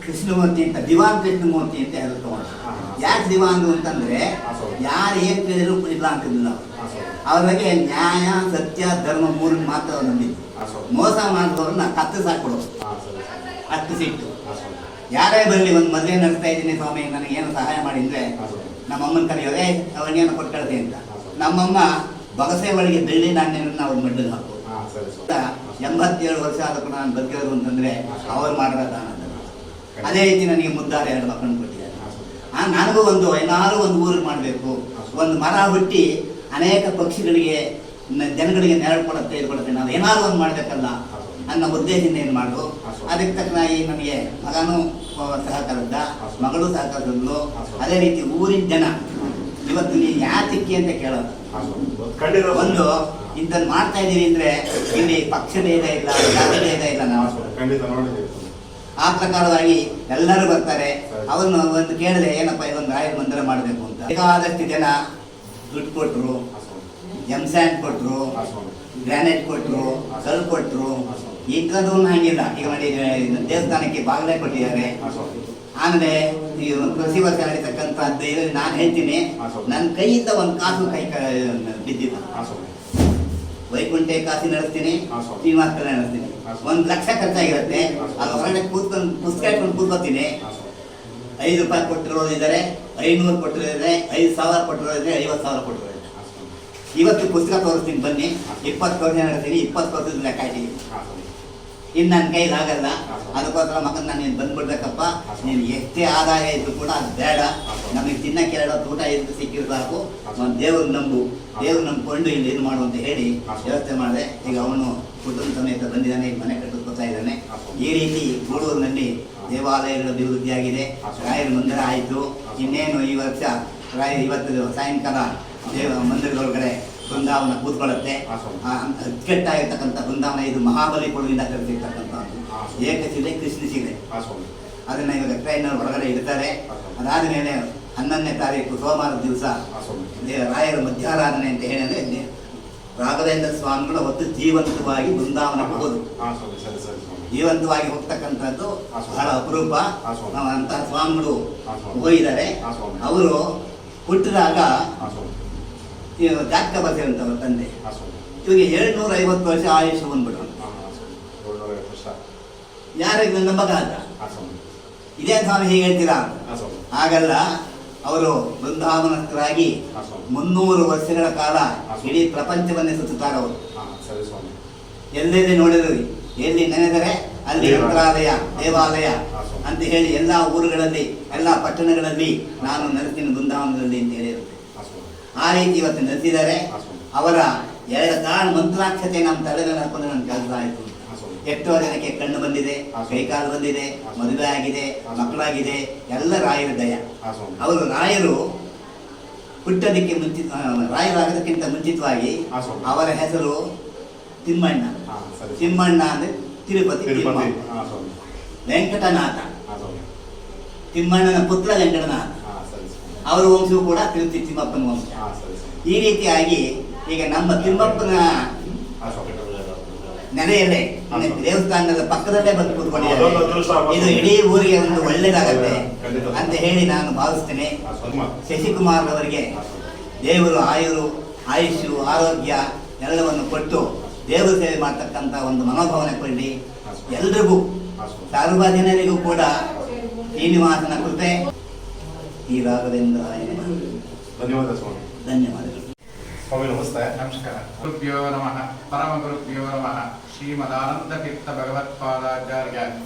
ಕೃಷ್ಣಮೂರ್ತಿ ಅಂತ, ದಿವಾನ್ ಕೃಷ್ಣಮೂರ್ತಿ ಅಂತ ಹೆಸರು ತಗೊಂಡ್ರು. ಯಾಕೆ ದಿವಾನ್ ಅಂತಂದ್ರೆ ಯಾರು ಏನ್ ಕೇಳಿದ್ರು ಇಲ್ಲ ಅಂತಿಲ್ಲ. ಅವ್ರ ಬಗ್ಗೆ ನ್ಯಾಯ, ಸತ್ಯ, ಧರ್ಮ 3 ಮಾತ್ರ ನಂಬಿದ್ರು. ಮೋಸ ಮಾಡಿದವ್ರನ್ನ ಕತ್ತಿಸಾಕ್ಬಿಡೋದು, ಅಷ್ಟು ಸಿಟ್ಟು. ಯಾರೇ ಬರಲಿ, ಒಂದು ಮದುವೆ ನಡೆಸ್ತಾ ಇದ್ದೀನಿ ಸ್ವಾಮಿ, ನನಗೆ ಏನು ಸಹಾಯ ಮಾಡಿ ಅಂದ್ರೆ ನಮ್ಮಮ್ಮನ ಕರೆಯೋದೇ ಅವನಿಗೇನು ಕೊಟ್ಟು ಕಳ್ಸಿ ಅಂತ. ನಮ್ಮಮ್ಮ ಬಗಸೆ ಒಳಗೆ ಬೆಳ್ಳಿ ನಾಣ್ಯಗಳನ್ನ ಅವ್ರ ಮಡ್ಡಿಗೆ ಹಾಕು. 87 ವರ್ಷ ಆದರೂ ನಾನು ಬದುಕಿರೋದು ಅಂತಂದ್ರೆ ಅವ್ರು ಮಾಡಿರೋ ದಾನ. ಅದೇ ರೀತಿ ನನಗೆ ಮುದ್ದಾರ 2 ಮಕ್ಕಳನ್ನು ಕೊಟ್ಟಿದ್ದಾರೆ. ನನಗೂ ಏನಾದ್ರು ಒಂದು ಊರು ಮಾಡಬೇಕು, ಒಂದು ಮರ ಹುಟ್ಟಿ ಅನೇಕ ಪಕ್ಷಿಗಳಿಗೆ ಜನಗಳಿಗೆ ನೆರಳು ಕೊಡುತ್ತೆ, ಇದು ಕೊಡುತ್ತೆ, ನಾವು ಏನಾದ್ರು ಒಂದು ಮಾಡಬೇಕಲ್ಲ ಅನ್ನೋ ಉದ್ದೇಶದಿಂದ ಏನು ಮಾಡೋದು. ಅದಕ್ಕೆ ತಕ್ಕನಾಗಿ ನನಗೆ ಮಗನೂ ಸಹಕರಿಸಿದ, ಮಗಳು ಸಹಕರಿಸಿದ್ಲು. ಅದೇ ರೀತಿ ಊರಿನ ಜನ ಇವತ್ತು ನೀನು ಯಾತಕ್ಕೆ ಅಂತ ಕೇಳೋದು. ಒಂದು ಇಂಥದ್ದು ಮಾಡ್ತಾ ಇದ್ದೀವಿ ಅಂದ್ರೆ ಇಲ್ಲಿ ಪಕ್ಷ ಭೇದ ಇಲ್ಲ, ಜಾತಿ ಭೇದ ಇಲ್ಲ. ನಾವು ಆ ಪ್ರಕಾರವಾಗಿ ಎಲ್ಲರೂ ಬರ್ತಾರೆ. ಅವ್ರನ್ನ ಒಂದು ಕೇಳಿದ್ರೆ ಏನಪ್ಪ ಇದೊಂದು ರಾಯರ ಮಂದಿರ ಮಾಡಬೇಕು ಅಂತ. ಬೇಕಾದಷ್ಟು ಜನ ದುಡ್ಡು ಕೊಟ್ಟರು, ಎಂಸ್ಯಾಂಡ್ ಕೊಟ್ಟರು, ಗ್ರಾನೈಟ್ ಕೊಟ್ಟರು, ಕಲ್ಲು ಕೊಟ್ಟರು. ಇಂಥದ್ದು ಹಂಗಿಲ್ಲ. ಈಗ ನೋಡಿ, ದೇವಸ್ಥಾನಕ್ಕೆ ಬಾಗಿಲೇ ಕೊಟ್ಟಿದ್ದಾರೆ. ಆಮೇಲೆ ಪ್ರತಿ ವರ್ಷ ನಡೀತಕ್ಕಂಥದ್ದು ನಾನು ಹೇಳ್ತೀನಿ, ನನ್ನ ಕೈಯಿಂದ ಒಂದು ಕಾಸು ಬಿದ್ದಿಲ್ಲ. ವೈಕುಂಠ ಕಾಸಿ ನಡೆಸ್ತೀನಿ, ಶ್ರೀನಿವಾಸ ಕಲ್ಯಾಣ ನಡೆಸ್ತೀನಿ. 1 ಲಕ್ಷ ಖರ್ಚಾಗಿರುತ್ತೆ. ಅದು ಹೊರಗಡೆ ಕೂತ್ಕೊಂಡು ಪುಸ್ತಕ ಇಟ್ಕೊಂಡು ಕೂತ್ಕೋತೀನಿ. 5 ರೂಪಾಯಿ ಕೊಟ್ಟಿರೋರು ಇದ್ದಾರೆ, 500 ಕೊಟ್ಟಿರೋದ್ರೆ, 5,000 ಕೊಟ್ಟಿರೋದ್ರೆ, 50,000 ಕೊಟ್ಟಿರೋದ್ರೆ. ಇವತ್ತು ಪುಸ್ತಕ ತೋರಿಸ್ತೀನಿ ಬನ್ನಿ, 20 ವರ್ಷ ನಡೆಸ್ತೀನಿ, 20 ವರ್ಷದ ಲೆಕ್ಕ ಇದ್ದೀನಿ. ಇನ್ನು ನನ್ನ ಕೈಲಿ ಆಗಲ್ಲ. ಅದಕ್ಕೋಸ್ಕರ ಮಗನ ನಾನು ಬಂದ್ಬಿಡ್ಬೇಕಪ್ಪ, ನೀನು ಎಷ್ಟೇ ಆದಾಯ ಇದ್ರು ಕೂಡ ಅದು ಬೇಡ, ನಮಗೆ ತಿನ್ನಕ್ಕೆ 2 ಹೊತ್ತು ಊಟ ಇದ್ದು ಸಿಕ್ಕಿದ್ರು ಸಾಕು, ದೇವ್ರ ನಂಬ್ಕೊಂಡು ಇಲ್ಲಿ ಇದು ಮಾಡು ಅಂತ ಹೇಳಿ ವ್ಯವಸ್ಥೆ ಮಾಡಿದೆ. ಈಗ ಅವನು ಕುಟುಂಬ ಸಮೇತ ಬಂದಿದ್ದಾನೆ, ಈಗ ಮನೆ ಕಟ್ಟಿಸ್ಕೊತಾ ಇದ್ದಾನೆ. ಈ ರೀತಿ ಗೂಡೂರಿನಲ್ಲಿ ದೇವಾಲಯಗಳ ಅಭಿವೃದ್ಧಿಯಾಗಿದೆ, ರಾಯರ ಮಂದಿರ ಆಯಿತು. ಇನ್ನೇನು ಈ ವರ್ಷ ಇವತ್ತು ಸಾಯಂಕಾಲ ಮಂದಿರದೊಳಗಡೆ ಬೃಂದಾವನ ಕೂತ್ಕೊಳ್ಳುತ್ತೆ. ಅಚ್ಚುಕಟ್ಟಾಗಿರ್ತಕ್ಕಂಥ ಬೃಂದಾವನ ಇದು ಮಹಾಬಲಿ ಕೊಡುವಿಂದ ಕರೆದಿರ್ತಕ್ಕಂಥದ್ದು. ಏಕಶಿಲೆ ಕೃಷ್ಣಶಿಲೆ, ಅದನ್ನ ಇವಾಗ ಟ್ರೈನರ್ ಹೊರಗಡೆ ಇಡ್ತಾರೆ. ಅದಾದ ಮೇಲೆ 11ನೇ ತಾರೀಕು ಸೋಮವಾರ ದಿವಸ ರಾಯರ ಮಧ್ಯಾರಾಧನೆ ಅಂತ ಹೇಳಿದ್ರೆ ರಾಘವೇಂದ್ರ ಸ್ವಾಮಿಗಳು ಹೊತ್ತು ಜೀವಂತವಾಗಿ ಬೃಂದಾವನ ಹೋಗೋದು. ಜೀವಂತವಾಗಿ ಹೋಗ್ತಕ್ಕಂಥದ್ದು ಬಹಳ ಅಪರೂಪ. ಅಂತಹ ಸ್ವಾಮಿಗಳು ಹೋಗಿದ್ದಾರೆ. ಅವರು ಹುಟ್ಟಿದಾಗ ಜಾತಕ ಬರ್ತಿರಂತವ್ರ ತಂದೆ. ಇವಾಗ 750 ವರ್ಷ ಆಯುಷ್ ಬಂದ್ಬಿಟ್ರು. ಯಾರಿಗೆ ನಂಬಕ್ಕಾಗ? ಇದೇ ಸ್ವಾಮಿ ಹೀಗೆ ಹೇಳ್ತೀರಾ? ಹಾಗಲ್ಲ. ಅವರು ಬೃಂದಾವನಸ್ಥರಾಗಿ 300 ವರ್ಷಗಳ ಕಾಲ ಇಡೀ ಪ್ರಪಂಚವನ್ನೇ ಸುತ್ತುತ್ತಾರೆ. ಅವರು ಎಲ್ಲೆಲ್ಲಿ ನೋಡಿದ್ರು, ಎಲ್ಲಿ ನೆನೆದರೆ ಅಲ್ಲಿ ಮಂತ್ರಾಲಯ, ದೇವಾಲಯ ಅಂತ ಹೇಳಿ ಎಲ್ಲ ಊರುಗಳಲ್ಲಿ, ಎಲ್ಲ ಪಟ್ಟಣಗಳಲ್ಲಿ ನಾನು ನೆಲೆಸ್ತೀನಿ ಬೃಂದಾವನದಲ್ಲಿ ಅಂತ ಹೇಳಿರುತ್ತೆ. ಆ ರೀತಿ ಇವತ್ತು ನೆಲೆಸಿದ್ದಾರೆ. ಅವರ 2 ಕಾಲ ಮಂತ್ರಾಕ್ಷತೆ ನಮ್ಮ ತಲೆಗೆ ಹಾಕೊಂಡು ನನ್ನ ಕೆಲಸ ಆಯಿತು. ಎಷ್ಟೋ ಜನಕ್ಕೆ ಕಣ್ಣು ಬಂದಿದೆ, ಕೈಕಾಲು ಬಂದಿದೆ, ಮದುವೆ ಆಗಿದೆ, ಮಕ್ಕಳಾಗಿದೆ, ಎಲ್ಲ ರಾಯರ ದಯ. ಅವರು ರಾಯರು ಹುಟ್ಟೋದಕ್ಕೆ ರಾಯರಾಗೋದಕ್ಕಿಂತ ಮುಂಚಿತವಾಗಿ ಅವರ ಹೆಸರು ತಿಮ್ಮಣ್ಣ. ತಿಮ್ಮಣ್ಣ ಅಂದ್ರೆ ತಿರುಪತಿ, ವೆಂಕಟನಾಥ. ತಿಮ್ಮಣ್ಣನ ಪುತ್ರ ವೆಂಕಟನಾಥ, ಅವರ ವಂಶವು ಕೂಡ ತಿರುಪತಿ ತಿಮ್ಮಪ್ಪನ ವಂಶ. ಈ ರೀತಿಯಾಗಿ ಈಗ ನಮ್ಮ ತಿಮ್ಮಪ್ಪನ ನೆಲೆಯಲ್ಲೇ ದೇವಸ್ಥಾನದ ಪಕ್ಕದಲ್ಲೇ ಬಂದು ಕೂತ್ಕೊಂಡಿದ್ದಾರೆ. ಇದು ಇಡೀ ಊರಿಗೆ ಒಂದು ಒಳ್ಳೇದಾಗತ್ತೆ ಅಂತ ಹೇಳಿ ನಾನು ಭಾವಿಸ್ತೇನೆ. ಶಶಿಕುಮಾರ್ ಅವರಿಗೆ ದೇವರು ಆಯುಷು ಆರೋಗ್ಯ ಎಲ್ಲವನ್ನು ಕೊಟ್ಟು ದೇವರ ಸೇವೆ ಮಾಡ್ತಕ್ಕಂಥ ಒಂದು ಮನೋಭಾವನೆ ಕೊಡಲಿ. ಎಲ್ರಿಗೂ ಸಾರ್ವಜನಿಕರಿಗೂ ಕೂಡ ಶ್ರೀನಿವಾಸನ ಕೃಪೆ ಈ ರಾಘವೇಂದ್ರ. ಧನ್ಯವಾದ ಸ್ವಾಮಿ. ಧನ್ಯವಾದಗಳು ಸ್ವಾಮಿ. ನಮಸ್ತೆ. ನಮಸ್ಕಾರ. ಗುರುಭ್ಯೋ ನಮಃ. ಪರಮ ಗುರುಭ್ಯೋ ನಮಃ. ಶ್ರೀಮದಾನಂದ ತೀರ್ಥ ಭಗವತ್ಪಾದಾಚಾರ್ಯ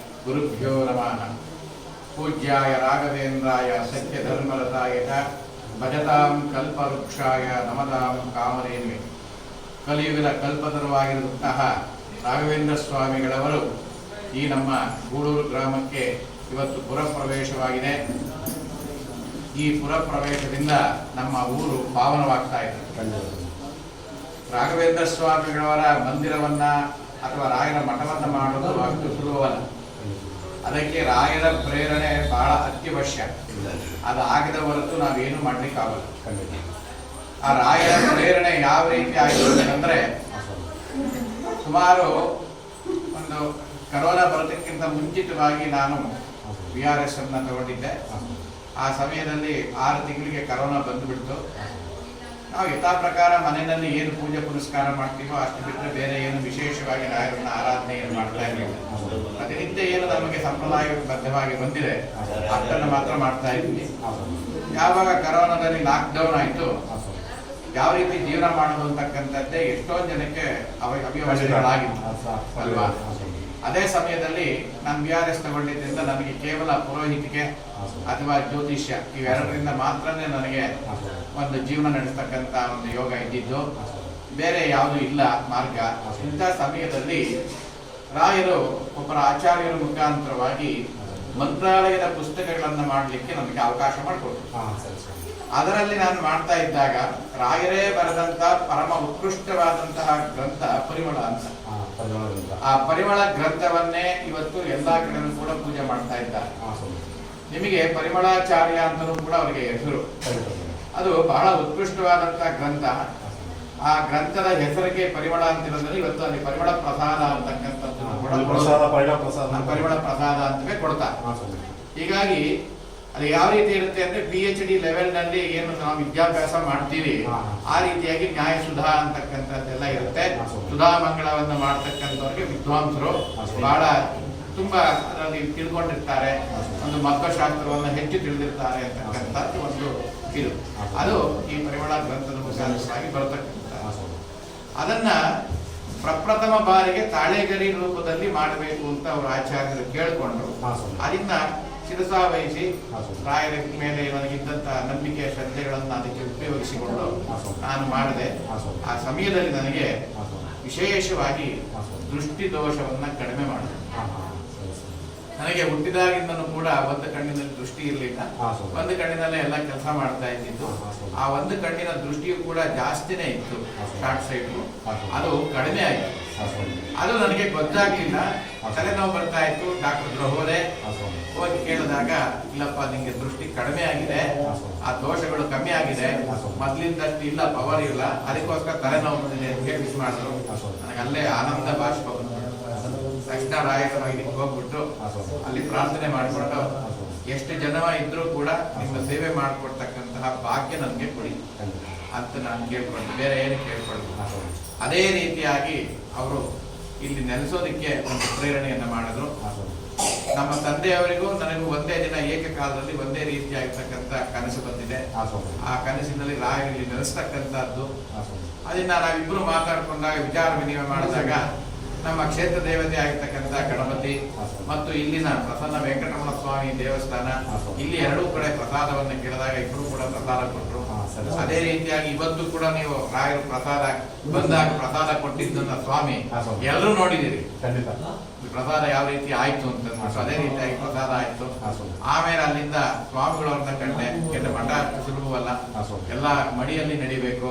ಗುರುಭ್ಯೋ ನಮಃ. ಪೂಜ್ಯಾಯ ರಾಘವೇಂದ್ರಾಯ ಸತ್ಯ ಧರ್ಮರತಾಯ ಭಜತಾಂ ಕಲ್ಪವೃಕ್ಷಾಯ ನಮತಾಂ ಕಾಮಧೇನುವೆ. ಕಲಿಯುಗದ ಕಲ್ಪತರುವಾಗಿರುವಂತಹ ರಾಘವೇಂದ್ರ ಸ್ವಾಮಿಗಳವರು ಈ ನಮ್ಮ ಗೂಳೂರು ಗ್ರಾಮಕ್ಕೆ ಇವತ್ತು ಪುರಪ್ರವೇಶವಾಗಿದೆ. ಈ ಪುರಪ್ರವೇಶದಿಂದ ನಮ್ಮ ಊರು ಪಾವನವಾಗ್ತಾ ಇದೆ. ರಾಘವೇಂದ್ರ ಸ್ವಾಮಿಗಳವರ ಮಂದಿರವನ್ನ ಅಥವಾ ರಾಯರ ಮಠವನ್ನ ಮಾಡೋದು ಅಷ್ಟು ಸುಲಭವಲ್ಲ. ಅದಕ್ಕೆ ರಾಯರ ಪ್ರೇರಣೆ ಬಹಳ ಅತ್ಯವಶ್ಯ. ಅದು ಆಗದ ಹೊರತು ನಾವೇನು ಮಾಡ್ಲಿಕ್ಕಾಗಲ್ಲ. ಆ ರಾಯರ ಪ್ರೇರಣೆ ಯಾವ ರೀತಿ ಆಗಿರುತ್ತೆ ಅಂದ್ರೆ, ಸುಮಾರು ಒಂದು ಕರೋನಾ ಬರೋದಕ್ಕಿಂತ ಮುಂಚಿತವಾಗಿ ನಾನು VRS ಅನ್ನ ತಗೊಂಡಿದ್ದೆ. ಆ ಸಮಯದಲ್ಲಿ 6 ತಿಂಗಳಿಗೆ ಕರೋನಾ ಬಂದುಬಿಡ್ತು. ನಾವು ಯಥಾ ಪ್ರಕಾರ ಮನೆಯಲ್ಲಿ ಏನು ಪೂಜೆ ಪುನಸ್ಕಾರ ಮಾಡ್ತೀವೋ ಅಷ್ಟು ಬಿಟ್ಟರೆ ಬೇರೆ ಏನು ವಿಶೇಷವಾಗಿ ರಾಯರನ್ನ ಆರಾಧನೆ ಏನು ಮಾಡ್ತಾ ಇರಲಿಲ್ಲ. ಪ್ರತಿನಿತ್ಯ ಏನು ನಮಗೆ ಸಂಪ್ರದಾಯಬದ್ಧವಾಗಿ ಬಂದಿದೆ ಅಷ್ಟನ್ನು ಮಾತ್ರ ಮಾಡ್ತಾ ಇದ್ವಿ. ಯಾವಾಗ ಕರೋನಾದಲ್ಲಿ ಲಾಕ್ಡೌನ್ ಆಯಿತು, ಯಾವ ರೀತಿ ಜೀವನ ಮಾಡೋದು ಅಂತಕ್ಕಂಥದ್ದೇ ಎಷ್ಟೊಂದು ಜನಕ್ಕೆ ಅವ್ಯವಸ್ಥೆಗಳಾಗಿತ್ತು ಅಲ್ವಾ. ಅದೇ ಸಮಯದಲ್ಲಿ ನಾನು VRS ತಗೊಂಡಿದ್ದರಿಂದ ನನಗೆ ಕೇವಲ ಪುರೋಹಿತಿಕೆ ಅಥವಾ ಜ್ಯೋತಿಷ್ಯ ಇವೆರಡರಿಂದ ಮಾತ್ರನೇ ನನಗೆ ಒಂದು ಜೀವನ ನಡೆಸ್ತಕ್ಕಂಥ ಒಂದು ಯೋಗ ಇದ್ದಿದ್ದು, ಬೇರೆ ಯಾವುದು ಇಲ್ಲ ಮಾರ್ಗ. ಇಂಥ ಸಮಯದಲ್ಲಿ ರಾಯರು ಒಬ್ಬರ ಆಚಾರ್ಯರ ಮುಖಾಂತರವಾಗಿ ಮಂತ್ರಾಲಯದ ಪುಸ್ತಕಗಳನ್ನು ಮಾಡಲಿಕ್ಕೆ ನಮಗೆ ಅವಕಾಶ ಮಾಡಿಕೊಟ್ರು. ಅದರಲ್ಲಿ ನಾನು ಮಾಡ್ತಾ ಇದ್ದಾಗ ರಾಯರೇ ಬರೆದಂತ ಪರಮ ಉತ್ಕೃಷ್ಟವಾದಂತಹ ಗ್ರಂಥ ಪರಿಮಳ ಅಂತ. ಆ ಪರಿಮಳ ಗ್ರಂಥವನ್ನೇ ಇವತ್ತು ಎಲ್ಲಾ ಕಡೆಯೂ ಕೂಡ ಪೂಜೆ ಮಾಡ್ತಾ ಇದ್ದಾರೆ. ನಿಮಗೆ ಪರಿಮಳಾಚಾರ್ಯ ಅಂತಲೂ ಕೂಡ ಅವರಿಗೆ ಹೆಸರು. ಅದು ಬಹಳ ಉತ್ಕೃಷ್ಟವಾದಂತಹ ಗ್ರಂಥ. ಆ ಗ್ರಂಥದ ಹೆಸರಿಗೆ ಪರಿಮಳ ಅಂತಿರೋದ್ರಲ್ಲಿ ಇವತ್ತು ಅಲ್ಲಿ ಪರಿಮಳ ಪ್ರಸಾದ ಅಂತಕ್ಕಂಥದ್ದು ಪರಿಮಳ ಪ್ರಸಾದ ಅಂತವೇ ಕೊಡ್ತಾರೆ. ಹೀಗಾಗಿ ಅದು ಯಾವ ರೀತಿ ಇರುತ್ತೆ ಅಂದ್ರೆ PhD ಲೆವೆಲ್ನಲ್ಲಿ ಏನು ನಾವು ವಿದ್ಯಾಭ್ಯಾಸ ಮಾಡ್ತೀವಿ ಆ ರೀತಿಯಾಗಿ ನ್ಯಾಯ ಸುಧಾ ಅಂತಕ್ಕಂಥದ್ದೆಲ್ಲ ಇರುತ್ತೆ. ಸುಧಾ ಮಂಗಳವನ್ನ ಮಾಡ್ತಕ್ಕಂಥವ್ರಿಗೆ ವಿದ್ವಾಂಸರು ಬಹಳ ತುಂಬಾ ಅದರಲ್ಲಿ ತಿಳ್ಕೊಂಡಿರ್ತಾರೆ. ಒಂದು ಮಧ್ವಶಾಸ್ತ್ರವನ್ನು ಹೆಚ್ಚು ತಿಳಿದಿರ್ತಾರೆ ಅಂತಕ್ಕಂಥದ್ದು ಒಂದು ಇದು. ಅದು ಈ ಪರಿಮಳ ಗ್ರಂಥದ ಮುಖಾಂತರವಾಗಿ ಬರತಕ್ಕಂಥ. ಅದನ್ನ ಪ್ರಪ್ರಥಮ ಬಾರಿಗೆ ತಾಳೆಗರಿ ರೂಪದಲ್ಲಿ ಮಾಡಬೇಕು ಅಂತ ಅವರು ಆಚಾರ್ಯರು ಕೇಳಿಕೊಂಡ್ರು. ಅದನ್ನ ಶಿರಸಾವಹಿಸಿ ರಾಯರ ಮೇಲೆ ನನಗಿದ್ದಂತಹ ನಂಬಿಕೆ ಶ್ರದ್ಧೆಗಳನ್ನು ಅದಕ್ಕೆ ಉಪಯೋಗಿಸಿಕೊಂಡು ನಾನು ಮಾಡಿದೆ. ಆ ಸಮಯದಲ್ಲಿ ನನಗೆ ವಿಶೇಷವಾಗಿ ದೃಷ್ಟಿ ದೋಷವನ್ನ ಕಡಿಮೆ ಮಾಡಿದೆ. ನನಗೆ ಹುಟ್ಟಿದಾಗಿಂದನೂ ಕೂಡ ಒಂದು ಕಣ್ಣಿನಲ್ಲಿ ದೃಷ್ಟಿ ಇರಲಿಲ್ಲ. ಒಂದು ಕಣ್ಣಿನಲ್ಲೇ ಎಲ್ಲ ಕೆಲಸ ಮಾಡ್ತಾ ಇದ್ದಿದ್ದು. ಆ ಒಂದು ಕಣ್ಣಿನ ದೃಷ್ಟಿಯು ಕೂಡ ಜಾಸ್ತಿನೇ ಇತ್ತು, ಶಾರ್ಟ್ ಸೈಟ್. ಅದು ಕಡಿಮೆ ಆಯಿತು. ಅದು ನನಗೆ ಗೊತ್ತಾಗ್ಲಿಲ್ಲ. ತಲೆನೋವು ಬರ್ತಾ ಇತ್ತು. ಡಾಕ್ಟರ್ ಹತ್ರ ಹೋಗಿ ಕೇಳಿದಾಗ, ಇಲ್ಲಪ್ಪ ನಿಂಗೆ ದೃಷ್ಟಿ ಕಡಿಮೆ ಆಗಿದೆ, ಆ ದೋಷಗಳು ಕಮ್ಮಿ ಆಗಿದೆ, ಮೊದ್ಲಿಂದಷ್ಟು ಇಲ್ಲ, ಪವರ್ ಇಲ್ಲ, ಅದಕ್ಕೋಸ್ಕರ ತಲೆನೋವು ಬಂದಿದೆ ಅಂತ ಹೇಳಿ ಮಿಸ್ ಮಾಡಿದ್ರು. ನನಗೆ ಅಲ್ಲೇ ಆನಂದ ಬಾಷ್ಪ ಬಂತು. ತಕ್ಷಣ ರಾಯರ ಇದಕ್ಕೆ ಹೋಗ್ಬಿಟ್ಟು ಅಲ್ಲಿ ಪ್ರಾರ್ಥನೆ ಮಾಡಿಕೊಂಡು, ಎಷ್ಟು ಜನ ಇದ್ರೂ ಕೂಡ ನಿಮ್ಮ ಸೇವೆ ಮಾಡಿಕೊಡ್ತಕ್ಕಂತಹ ಭಾಗ್ಯ ನನಗೆ ಕೊಡಿ ಅಂತ ನಾನು ಕೇಳ್ಕೊಂಡು, ಬೇರೆ ಏನು ಕೇಳ್ಕೊಂಡು. ಅದೇ ರೀತಿಯಾಗಿ ಅವರು ಇಲ್ಲಿ ನೆಲೆಸೋದಕ್ಕೆ ಒಂದು ಪ್ರೇರಣೆಯನ್ನ ಮಾಡಿದ್ರು. ನಮ್ಮ ತಂದೆಯವರಿಗೂ ನನಗೂ ಒಂದೇ ದಿನ ಏಕಕಾಲದಲ್ಲಿ ಒಂದೇ ರೀತಿಯಾಗಿರ್ತಕ್ಕಂಥ ಕನಸು ಬಂದಿದೆ. ಆ ಕನಸಿನಲ್ಲಿ ರಾಯರಲ್ಲಿ ನೆಲೆಸ್ತಕ್ಕಂಥದ್ದು. ಅದನ್ನ ನಾವಿಬ್ರು ಮಾತಾಡ್ಕೊಂಡಾಗ ವಿಚಾರ ವಿನಿಮಯ ಮಾಡಿದಾಗ ನಮ್ಮ ಕ್ಷೇತ್ರ ದೇವತೆ ಆಗಿರ್ತಕ್ಕಂಥ ಗಣಪತಿ ಮತ್ತು ಇಲ್ಲಿನ ಪ್ರಸನ್ನ ವೆಂಕಟರಮಣ ಸ್ವಾಮಿ ದೇವಸ್ಥಾನ, ಇಲ್ಲಿ ಎರಡೂ ಕಡೆ ಪ್ರಸಾದವನ್ನು ಕೇಳಿದಾಗ ಇಬ್ಬರು ಕೂಡ ಪ್ರಸಾದ ಕೊಟ್ಟರು. ಅದೇ ರೀತಿಯಾಗಿ ಇವತ್ತು ಕೂಡ ನೀವು ರಾಯರು ಪ್ರಸಾದ ಬಂದಾಗ ಪ್ರಸಾದ ಕೊಟ್ಟಿದ್ದನ್ನ ಸ್ವಾಮಿ ಎಲ್ಲರೂ ನೋಡಿದಿರಿ. ಪ್ರಸಾದ ಯಾವ ರೀತಿ ಆಯ್ತು ಅಂತ ಅದೇ ರೀತಿಯಾಗಿ ಪ್ರಸಾದ ಆಯ್ತು. ಆಮೇಲೆ ಅಲ್ಲಿಂದ ಸ್ವಾಮಿಗಳವ್ರನ್ನ ಕಂಡೆ. ಎಲ್ಲ ಮಠ ಸುಲಭವಲ್ಲ, ಎಲ್ಲ ಮಡಿಯಲ್ಲಿ ನಡಿಬೇಕು.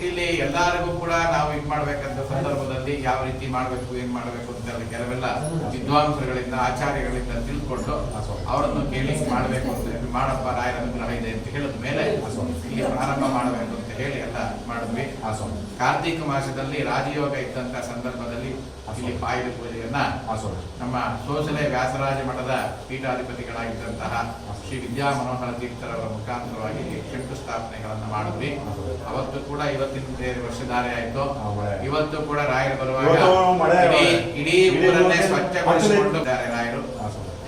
ಇಲ್ಲಿ ಎಲ್ಲರಿಗೂ ಕೂಡ ನಾವು ಇದು ಮಾಡ್ಬೇಕಂತ ಸಂದರ್ಭದಲ್ಲಿ ಯಾವ ರೀತಿ ಮಾಡ್ಬೇಕು, ಏನ್ ಮಾಡ್ಬೇಕು ಅಂತ ಕೆಲವೆಲ್ಲ ವಿದ್ವಾಂಸರುಗಳಿಂದ ಆಚಾರ್ಯಗಳಿಂದ ತಿಳ್ಕೊಂಡು ಅವರನ್ನು ಕೇಳಿ ಮಾಡ್ಬೇಕು ಅಂತ ಹೇಳಿ, ಮಾಡಪ್ಪ ರಾಯರ ಅನುಗ್ರಹ ಇದೆ ಅಂತ ಹೇಳಿದ ಮೇಲೆ ಇಲ್ಲಿ ಪ್ರಾರಂಭ ಮಾಡಬೇಕು ಅಂತ ಹೇಳಿ ಎಲ್ಲ ಮಾಡಿದ್ವಿ. ಕಾರ್ತಿಕ ಮಾಸದಲ್ಲಿ ರಾಜಯೋಗ ಇದ್ದಂತ ಸಂದರ್ಭದಲ್ಲಿ ಇಲ್ಲಿ ಪಾಯದ ಪೂಜೆಯನ್ನ ನಮ್ಮ ಸೋಸಲೆ ವ್ಯಾಸರಾಜ ಮಠದ ಪೀಠಾಧಿಪತಿಗಳಾಗಿದ್ದಂತಹ ಶ್ರೀ ವಿದ್ಯಾ ಮನೋಹರ ತೀರ್ಥರವರ ಮುಖಾಂತರವಾಗಿ ಶಂಕುಸ್ಥಾಪನೆಗಳನ್ನ ಮಾಡಿದ್ವಿ. ಅವತ್ತು ಕೂಡ ಇವತ್ತಿನ ವರ್ಷಧಾರೆ ಆಯ್ತು. ಇವತ್ತು ಕೂಡ ರಾಯರು ಬರುವಾಗ ಇಡೀ ಊರನ್ನೇ ಸ್ವಚ್ಛಗೊಳಿಸಿಕೊಂಡಿದ್ದಾರೆ ರಾಯರು.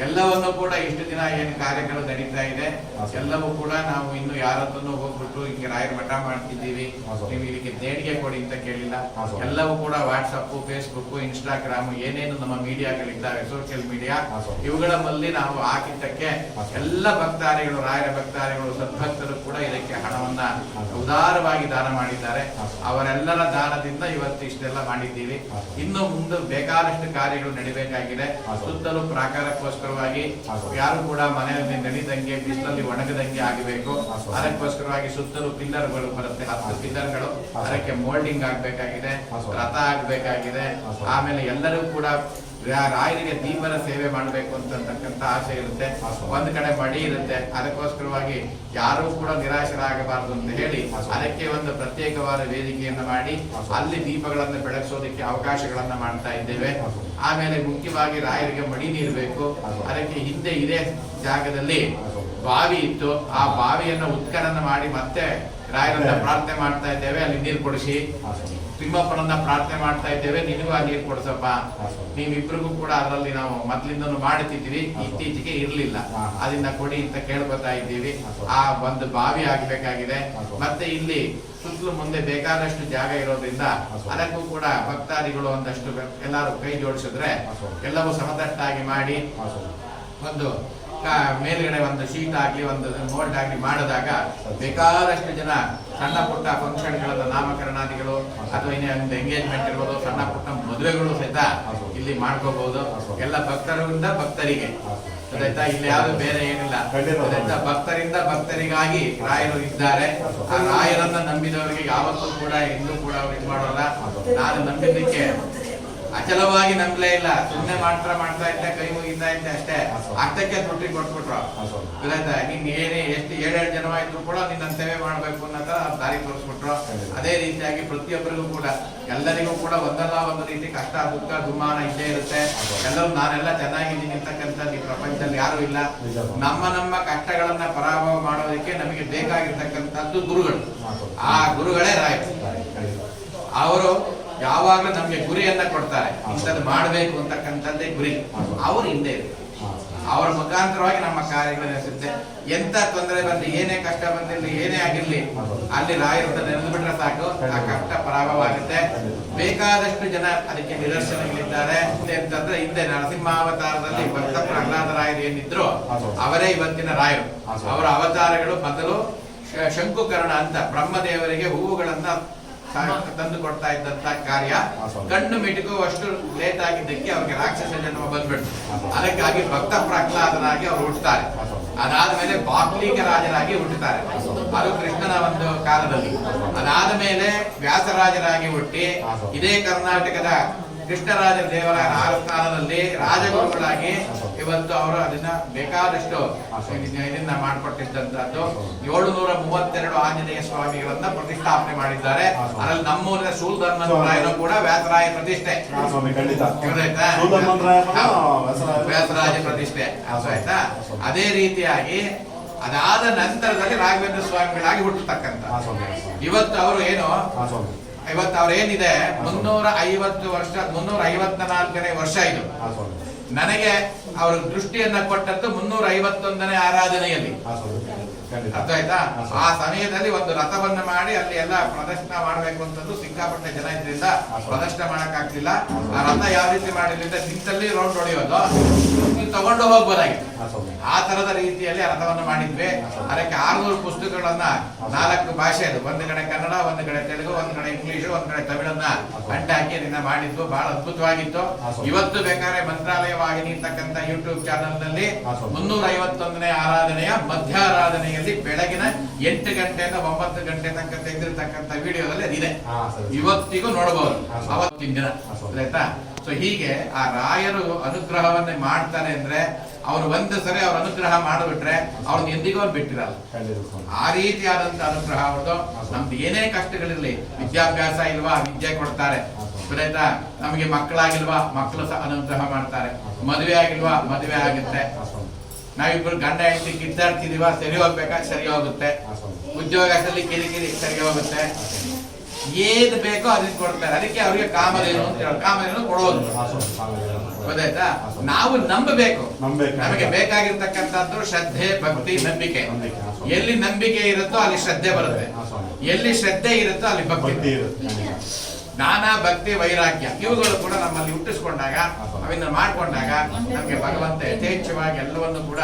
ಎಲ್ಲವನ್ನು ಕೂಡ ಇಷ್ಟು ದಿನ ಏನು ಕಾರ್ಯಗಳು ನಡೀತಾ ಇದೆ ಎಲ್ಲವೂ ಕೂಡ ನಾವು ಇನ್ನು ಯಾರತ್ತೂ ಹೋಗ್ಬಿಟ್ಟು ಹಿಂಗೆ ರಾಯರ ಮಠ ಮಾಡ್ತಿದ್ದೀವಿ, ನೀವು ಇದಕ್ಕೆ ದೇಣಿಗೆ ಕೊಡಿ ಅಂತ ಕೇಳಿಲ್ಲ. ಎಲ್ಲವೂ ಕೂಡ ವಾಟ್ಸಪ್, ಫೇಸ್ಬುಕ್, ಇನ್ಸ್ಟಾಗ್ರಾಮ್ ಏನೇನು ನಮ್ಮ ಮೀಡಿಯಾಗಳಿದ್ದಾವೆ, ಸೋಷಿಯಲ್ ಮೀಡಿಯಾ, ಇವುಗಳ ಮಲ್ಲಿ ನಾವು ಹಾಕಿದ್ದಕ್ಕೆ ಎಲ್ಲ ಭಕ್ತಾದಿಗಳು, ರಾಯರ ಭಕ್ತಾದಿಗಳು, ಸದ್ಭಕ್ತರು ಕೂಡ ಇದಕ್ಕೆ ಹಣವನ್ನ ಉದಾರವಾಗಿ ದಾನ ಮಾಡಿದ್ದಾರೆ. ಅವರೆಲ್ಲರ ದಾನದಿಂದ ಇವತ್ತು ಇಷ್ಟೆಲ್ಲ ಮಾಡಿದ್ದೀವಿ. ಇನ್ನು ಮುಂದೆ ಬೇಕಾದಷ್ಟು ಕಾರ್ಯಗಳು ನಡಿಬೇಕಾಗಿದೆ. ಸುತ್ತಲೂ ಪ್ರಾಕಾರಕ್ಕೋಸ್ಕರ ಯಾರು ಕೂಡ ಮನೆಯಲ್ಲಿ ನಡಿದಂಗೆ ಬಿಸಿಲಲ್ಲಿ ಒಣಗದಂಗೆ ಆಗಬೇಕು. ಅದಕ್ಕೋಸ್ಕರವಾಗಿ ಸುತ್ತಲೂ ಪಿಲ್ಲರ್ಗಳು ಬರುತ್ತೆ, 10 ಪಿಲ್ಲರ್ಗಳು. ಅದಕ್ಕೆ ಮೋಲ್ಡಿಂಗ್ ಆಗ್ಬೇಕಾಗಿದೆ, ರಥ ಆಗ್ಬೇಕಾಗಿದೆ. ಆಮೇಲೆ ಎಲ್ಲರೂ ಕೂಡ ರಾಯರಿಗೆ ದೀಪದ ಸೇವೆ ಮಾಡಬೇಕು ಅಂತಕ್ಕಂಥ ಆಸೆ ಇರುತ್ತೆ. ಒಂದ್ ಕಡೆ ಮಡಿ ಇರುತ್ತೆ. ಅದಕ್ಕೋಸ್ಕರವಾಗಿ ಯಾರೂ ಕೂಡ ನಿರಾಶರಾಗಬಾರದು ಅಂತ ಹೇಳಿ ಅದಕ್ಕೆ ಒಂದು ಪ್ರತ್ಯೇಕವಾದ ವೇದಿಕೆಯನ್ನು ಮಾಡಿ ಅಲ್ಲಿ ದೀಪಗಳನ್ನು ಬೆಳಗಿಸೋದಕ್ಕೆ ಅವಕಾಶಗಳನ್ನ ಮಾಡ್ತಾ ಇದ್ದೇವೆ. ಆಮೇಲೆ ಮುಖ್ಯವಾಗಿ ರಾಯರಿಗೆ ಮಡಿ ನೀರು ಬೇಕು. ಅದಕ್ಕೆ ಹಿಂದೆ ಇದೇ ಜಾಗದಲ್ಲಿ ಬಾವಿ ಇತ್ತು. ಆ ಬಾವಿಯನ್ನು ಉತ್ಖನನ ಮಾಡಿ ಮತ್ತೆ ರಾಯರನ್ನ ಪ್ರಾರ್ಥನೆ ಮಾಡ್ತಾ ಇದ್ದೇವೆ, ಅಲ್ಲಿ ನೀರು ಕೊಡಿಸಿ. ತಿಮ್ಮಪ್ಪನನ್ನ ಪ್ರಾರ್ಥನೆ ಮಾಡ್ತಾ ಇದ್ದೇವೆ, ನಿನಗೂ ಆ ನೀರು ಕೊಡ್ಸಪ್ಪ. ನೀವಿಬ್ರಿಗೂ ಕೂಡ ಅದರಲ್ಲಿ ನಾವು ಮೊದ್ಲಿಂದನೂ ಮಾಡ್ತಿದ್ದೀವಿ, ಇತ್ತೀಚೆಗೆ ಇರ್ಲಿಲ್ಲ, ಅದನ್ನ ಕೊಡಿ ಅಂತ ಕೇಳ್ಕೊತಾ ಇದ್ದೀವಿ. ಆ ಒಂದು ಬಾವಿ ಆಗ್ಬೇಕಾಗಿದೆ. ಮತ್ತೆ ಇಲ್ಲಿ ಸುತ್ತಲೂ ಮುಂದೆ ಬೇಕಾದಷ್ಟು ಜಾಗ ಇರೋದ್ರಿಂದ ಅದಕ್ಕೂ ಕೂಡ ಭಕ್ತಾದಿಗಳು ಒಂದಷ್ಟು ಎಲ್ಲರೂ ಕೈ ಜೋಡಿಸಿದ್ರೆ ಎಲ್ಲವೂ ಸಮತಟ್ಟಾಗಿ ಮಾಡಿ ಒಂದು ಮೇಲ್ಗಡೆ ಒಂದು ಶೀಟ್ ಆಗ್ಲಿ, ಒಂದು ಮೋಲ್ಡ್ ಆಗ್ಲಿ ಮಾಡಿದಾಗ ಬೇಕಾದಷ್ಟು ಜನ ಸಣ್ಣ ಪುಟ್ಟ ಫಂಕ್ಷನ್ಗಳನ್ನ, ನಾಮಕರಣಾದಿಗಳು ಅಥವಾ ಒಂದು ಎಂಗೇಜ್ಮೆಂಟ್ ಇರ್ಬೋದು, ಸಣ್ಣ ಪುಟ್ಟ ಮದುವೆಗಳು ಸಹಿತ ಇಲ್ಲಿ ಮಾಡ್ಕೋಬಹುದು. ಎಲ್ಲ ಭಕ್ತರಿಂದ ಭಕ್ತರಿಗೆ ಗೊತ್ತಾಯ್ತಾ, ಇಲ್ಲಿ ಯಾವುದು ಬೇರೆ ಏನಿಲ್ಲ. ಗೊತ್ತಾಯ್ತಾ, ಭಕ್ತರಿಂದ ಭಕ್ತರಿಗಾಗಿ ರಾಯರು ಇದ್ದಾರೆ. ಆ ರಾಯರನ್ನ ನಂಬಿದವರಿಗೆ ಯಾವತ್ತೂ ಕೂಡ ಎಂದೂ ಕೂಡ ಅವ್ರು ಇದು ಮಾಡೋಲ್ಲ. ನಾನು ನಂಬಿದ್ದಕ್ಕೆ ಅಚಲವಾಗಿ ನಂಬಲೇ ಇಲ್ಲ, ಸುಮ್ಮನೆ ಮಾಡ್ತಾ ಇದ್ದೆ, ಕೈ ಮುಗಿತಾ ಇದ್ದೆ ಅಷ್ಟೇ. ಅರ್ಥಕ್ಕೆ ತೊಟ್ಟಿ ಕೊಟ್ಬಿಟ್ರು. ಗೊತ್ತಾಯ್ತಾ, ನೀನ್ ಏನೇ ಎಷ್ಟು 7 ಜನ ಇದ್ರು ಕೂಡ ನಿನ್ನ ಸೇವೆ ಮಾಡ್ಬೇಕು ಅನ್ನೋ ದಾರಿ ತೋರಿಸ್ಬಿಟ್ರು. ಅದೇ ರೀತಿಯಾಗಿ ಪ್ರತಿಯೊಬ್ಬರಿಗೂ ಕೂಡ ಎಲ್ಲರಿಗೂ ಕೂಡ ಒಂದಲ್ಲ ಒಂದು ರೀತಿ ಕಷ್ಟ, ದುಃಖ, ದುಮ್ಮಾನ ಇದ್ದೇ ಇರುತ್ತೆ. ಎಲ್ಲರೂ ನಾನೆಲ್ಲ ಚೆನ್ನಾಗಿದ್ದೀನಿ ಅಂತಕ್ಕಂಥದ್ದು ಈ ಪ್ರಪಂಚದಲ್ಲಿ ಯಾರು ಇಲ್ಲ. ನಮ್ಮ ಕಷ್ಟಗಳನ್ನ ಪರಾಭವ ಮಾಡೋದಕ್ಕೆ ನಮಗೆ ಬೇಕಾಗಿರ್ತಕ್ಕಂಥದ್ದು ಗುರುಗಳು. ಆ ಗುರುಗಳೇ ರಾಯರು. ಅವರು ಯಾವಾಗಲೂ ನಮ್ಗೆ ಗುರಿಯನ್ನ ಕೊಡ್ತಾರೆ, ಇಂಥದ್ದು ಮಾಡಬೇಕು ಅಂತಕ್ಕಂಥದ್ದೇ ಗುರಿ. ಅವ್ರು ಹಿಂದೆ ಇರುತ್ತೆ. ಅವರ ಮುಖಾಂತರವಾಗಿ ನಮ್ಮ ಕಾರ್ಯಗಳು ನಡೆಸುತ್ತೆ. ಎಂತ ತೊಂದರೆ ಬಂದು, ಏನೇ ಕಷ್ಟ ಬಂದಿರಲಿ, ಏನೇ ಆಗಿರ್ಲಿ, ಅಲ್ಲಿ ರಾಯರನ್ನ ನೆನೆದು ಬಿಟ್ರೆ ಸಾಕು, ಆ ಕಷ್ಟ ಪರಾಭವ ಆಗುತ್ತೆ. ಬೇಕಾದಷ್ಟು ಜನ ಅದಕ್ಕೆ ನಿದರ್ಶನಗಳಿದ್ದಾರೆ. ಅಂತಂದ್ರೆ ಹಿಂದೆ ನರಸಿಂಹಾವತಾರದಲ್ಲಿ ಭಕ್ತ ಪ್ರಹ್ಲಾದ ರಾಯರು ಏನಿದ್ರು ಅವರೇ ಇವತ್ತಿನ ರಾಯರು. ಅವರ ಅವತಾರಗಳು ಮೊದಲು ಶಂಕುಕರ್ಣ ಅಂತ ಬ್ರಹ್ಮದೇವರಿಗೆ ಹೂವುಗಳನ್ನ ತಂದು ಕೊಡ್ತಾ ಇದ್ದಂತ ಕಾರ್ಯ ಕಣ್ಣು ಮಿಟುಕುವಷ್ಟು ಲೇಟ್ ಆಗಿದ್ದಕ್ಕೆ ಅವ್ರಿಗೆ ರಾಕ್ಷಸ ಜನ್ಮ ಬಂದ್ಬಿಡ್ತು. ಅದಕ್ಕಾಗಿ ಭಕ್ತ ಪ್ರಹ್ಲಾದರಾಗಿ ಅವರು ಹುಟ್ಟುತ್ತಾರೆ. ಅದಾದ್ಮೇಲೆ ಬಾಕ್ಲಿಕ ರಾಜರಾಗಿ ಹುಟ್ಟುತ್ತಾರೆ, ಅದು ಕೃಷ್ಣನ ಒಂದು ಕಾಲದಲ್ಲಿ. ಅದಾದ ಮೇಲೆ ವ್ಯಾಸರಾಜರಾಗಿ ಹುಟ್ಟಿ ಇದೇ ಕರ್ನಾಟಕದ ಕೃಷ್ಣರಾಜ ದೇವರಾಯನ ಆಸ್ಥಾನದಲ್ಲಿ ರಾಜಗುರುಗಳಾಗಿ ಇವತ್ತು ಅವರು ಅದನ್ನ ಬೇಕಾದಷ್ಟು ಇದನ್ನ ಮಾಡಿಕೊಟ್ಟಿದ್ದಂತದ್ದು. 732 ಆಂಜನೇಯ ಸ್ವಾಮಿಗಳನ್ನ ಪ್ರತಿಷ್ಠಾಪನೆ ಮಾಡಿದ್ದಾರೆ. ಅದರಲ್ಲಿ ನಮ್ಮೂರಿನ ಸೂಲ್ಧನ್ವಂತರಾಯರು ಕೂಡ ವ್ಯಾಸರಾಯ ಪ್ರತಿಷ್ಠೆ, ವ್ಯಾಸರಾಜ ಪ್ರತಿಷ್ಠೆ ಆಯ್ತಾ. ಅದೇ ರೀತಿಯಾಗಿ ಅದಾದ ನಂತರದಲ್ಲಿ ರಾಘವೇಂದ್ರ ಸ್ವಾಮಿಗಳಾಗಿ ಹುಟ್ಟತಕ್ಕಂತ ಇವತ್ತು ಅವರು ಏನು ಇವತ್ತು ಅವ್ರೇನಿದೆ 350 ವರ್ಷ, 354ನೇ ವರ್ಷ ಇದು. ನನಗೆ ಅವರ ದೃಷ್ಟಿಯನ್ನ ಕೊಟ್ಟದ್ದು 351ನೇ ಆರಾಧನೆಯಲ್ಲಿ. ಖಂಡಿತ. ಅರ್ಥ ಆಯ್ತಾ? ಹಾ, ಸರ್. ಆ ಸಮಯದಲ್ಲಿ ಒಂದು ರಥವನ್ನ ಮಾಡಿ ಅಲ್ಲಿ ಎಲ್ಲ ಪ್ರದರ್ಶನ ಮಾಡಬೇಕು ಅಂತಂದು ಸಿಕ್ಕಾಪಟ್ಟೆ ಜನ ಇದ್ರಿಂದ ಪ್ರದರ್ಶನ ಮಾಡಕ್ ಆಗ್ತಿಲ್ಲ. ಆ ರಥ ಯಾವ ರೀತಿ ಮಾಡಿದ್ರಿಂದ ನಿಂತಲ್ಲಿ ರೌಂಡ್ ಹೊಡೆಯೋದು, ನೀವು ತಗೊಂಡು ಹೋಗ್ಬೋದಾಗಿತ್ತು. ಆ ತರದ ರೀತಿಯಲ್ಲಿ ರಥವನ್ನು ಮಾಡಿದ್ವಿ. ಅದಕ್ಕೆ 600 ಪುಸ್ತಕಗಳನ್ನ 4 ಭಾಷೆದು, ಒಂದು ಕಡೆ ಕನ್ನಡ, ಒಂದು ಕಡೆ ತೆಲುಗು, ಒಂದು ಕಡೆ ಇಂಗ್ಲಿಷ್, ಒಂದು ಕಡೆ ತಮಿಳನ್ನ ಅಂಟಾಕಿ ಅದನ್ನ ಮಾಡಿದ್ವು. ಬಹಳ ಅದ್ಭುತವಾಗಿತ್ತು. ಇವತ್ತು ಬೇಕಾದ್ರೆ ಮಂತ್ರಾಲಯ ವಾಹಿನಿ ಅಂತಕ್ಕಂಥ ಯೂಟ್ಯೂಬ್ ಚಾನಲ್ ನಲ್ಲಿ 351ನೇ ಆರಾಧನೆಯ ಮಧ್ಯಾರಾಧನೆಯಲ್ಲಿ ಬೆಳಗಿನ 8 ಗಂಟೆಯಿಂದ 9 ಗಂಟೆ ತನಕ ತೆಗೆದಿರ್ತಕ್ಕಂಥ ವಿಡಿಯೋದಲ್ಲಿ ಅದಿದೆ. ಇವತ್ತಿಗೂ ನೋಡಬಹುದು. ಅವತ್ತಿನ ದಿನ ಆಯ್ತಾ? ಸೊ ಹೀಗೆ ಆ ರಾಯರು ಅನುಗ್ರಹವನ್ನ ಮಾಡ್ತಾರೆ ಅಂದ್ರೆ ಅವ್ರು ಒಂದು ಸರಿ ಅವ್ರ ಅನುಗ್ರಹ ಮಾಡಿಬಿಟ್ರೆ ಅವ್ರನ್ನ ಎಂದಿಗೂ ಅವ್ರು ಬಿಟ್ಟಿರಲ್ಲ. ಆ ರೀತಿಯಾದಂತ ಅನುಗ್ರಹ ಅವ್ರದ್ದು. ನಮ್ದು ಏನೇ ಕಷ್ಟಗಳಿರ್ಲಿ, ವಿದ್ಯಾಭ್ಯಾಸ ಇಲ್ವಾ, ವಿದ್ಯೆ ಕೊಡ್ತಾರೆ. ಗೊತ್ತಾಯ್ತಾ? ನಮಗೆ ಮಕ್ಕಳಾಗಿಲ್ವಾ, ಮಕ್ಕಳು ಸಹ ಅನುಗ್ರಹ ಮಾಡ್ತಾರೆ. ಮದುವೆ ಆಗಿಲ್ವಾ, ಮದುವೆ ಆಗುತ್ತೆ. ನಾವಿಬ್ರು ಗಂಡ ಹೆಂಡತಿ ಕಿತ್ತಾಡ್ತಿದೀವ, ಸರಿ ಹೋಗ್ಬೇಕಾ, ಸರಿ ಹೋಗುತ್ತೆ. ಉದ್ಯೋಗದಲ್ಲಿ ಕಿರಿಕಿರಿ ಸರಿ ಹೋಗುತ್ತೆ. ಏನ್ ಬೇಕೋ ಅದನ್ನ ಕೊಡ್ತಾರೆ. ಅದಕ್ಕೆ ಅವ್ರಿಗೆ ಕಾಮಧೇನು ಅಂತ ಹೇಳಿ ಕಾಮಧೇನು ಕೊಡೋದು. ಗೊತ್ತಾಯ್ತಾ? ನಾವು ನಂಬಬೇಕು. ನಮಗೆ ಬೇಕಾಗಿರ್ತಕ್ಕಂಥದ್ದು ಶ್ರದ್ಧೆ, ಭಕ್ತಿ, ನಂಬಿಕೆ. ಎಲ್ಲಿ ನಂಬಿಕೆ ಇರುತ್ತೋ ಅಲ್ಲಿ ಶ್ರದ್ಧೆ ಬರುತ್ತೆ. ಎಲ್ಲಿ ಶ್ರದ್ಧೆ ಇರುತ್ತೋ ಅಲ್ಲಿ ಭಕ್ತಿ ಇರುತ್ತೆ. ಜ್ಞಾನ, ಭಕ್ತಿ, ವೈರಾಗ್ಯ ಇವುಗಳು ಕೂಡ ನಮ್ಮಲ್ಲಿ ಹುಟ್ಟಿಸ್ಕೊಂಡಾಗ, ಅವಿಂದ ಮಾಡ್ಕೊಂಡಾಗ ನಮ್ಗೆ ಭಗವಂತ ಯಥೇಚ್ಛವಾಗಿ ಎಲ್ಲವನ್ನು ಕೂಡ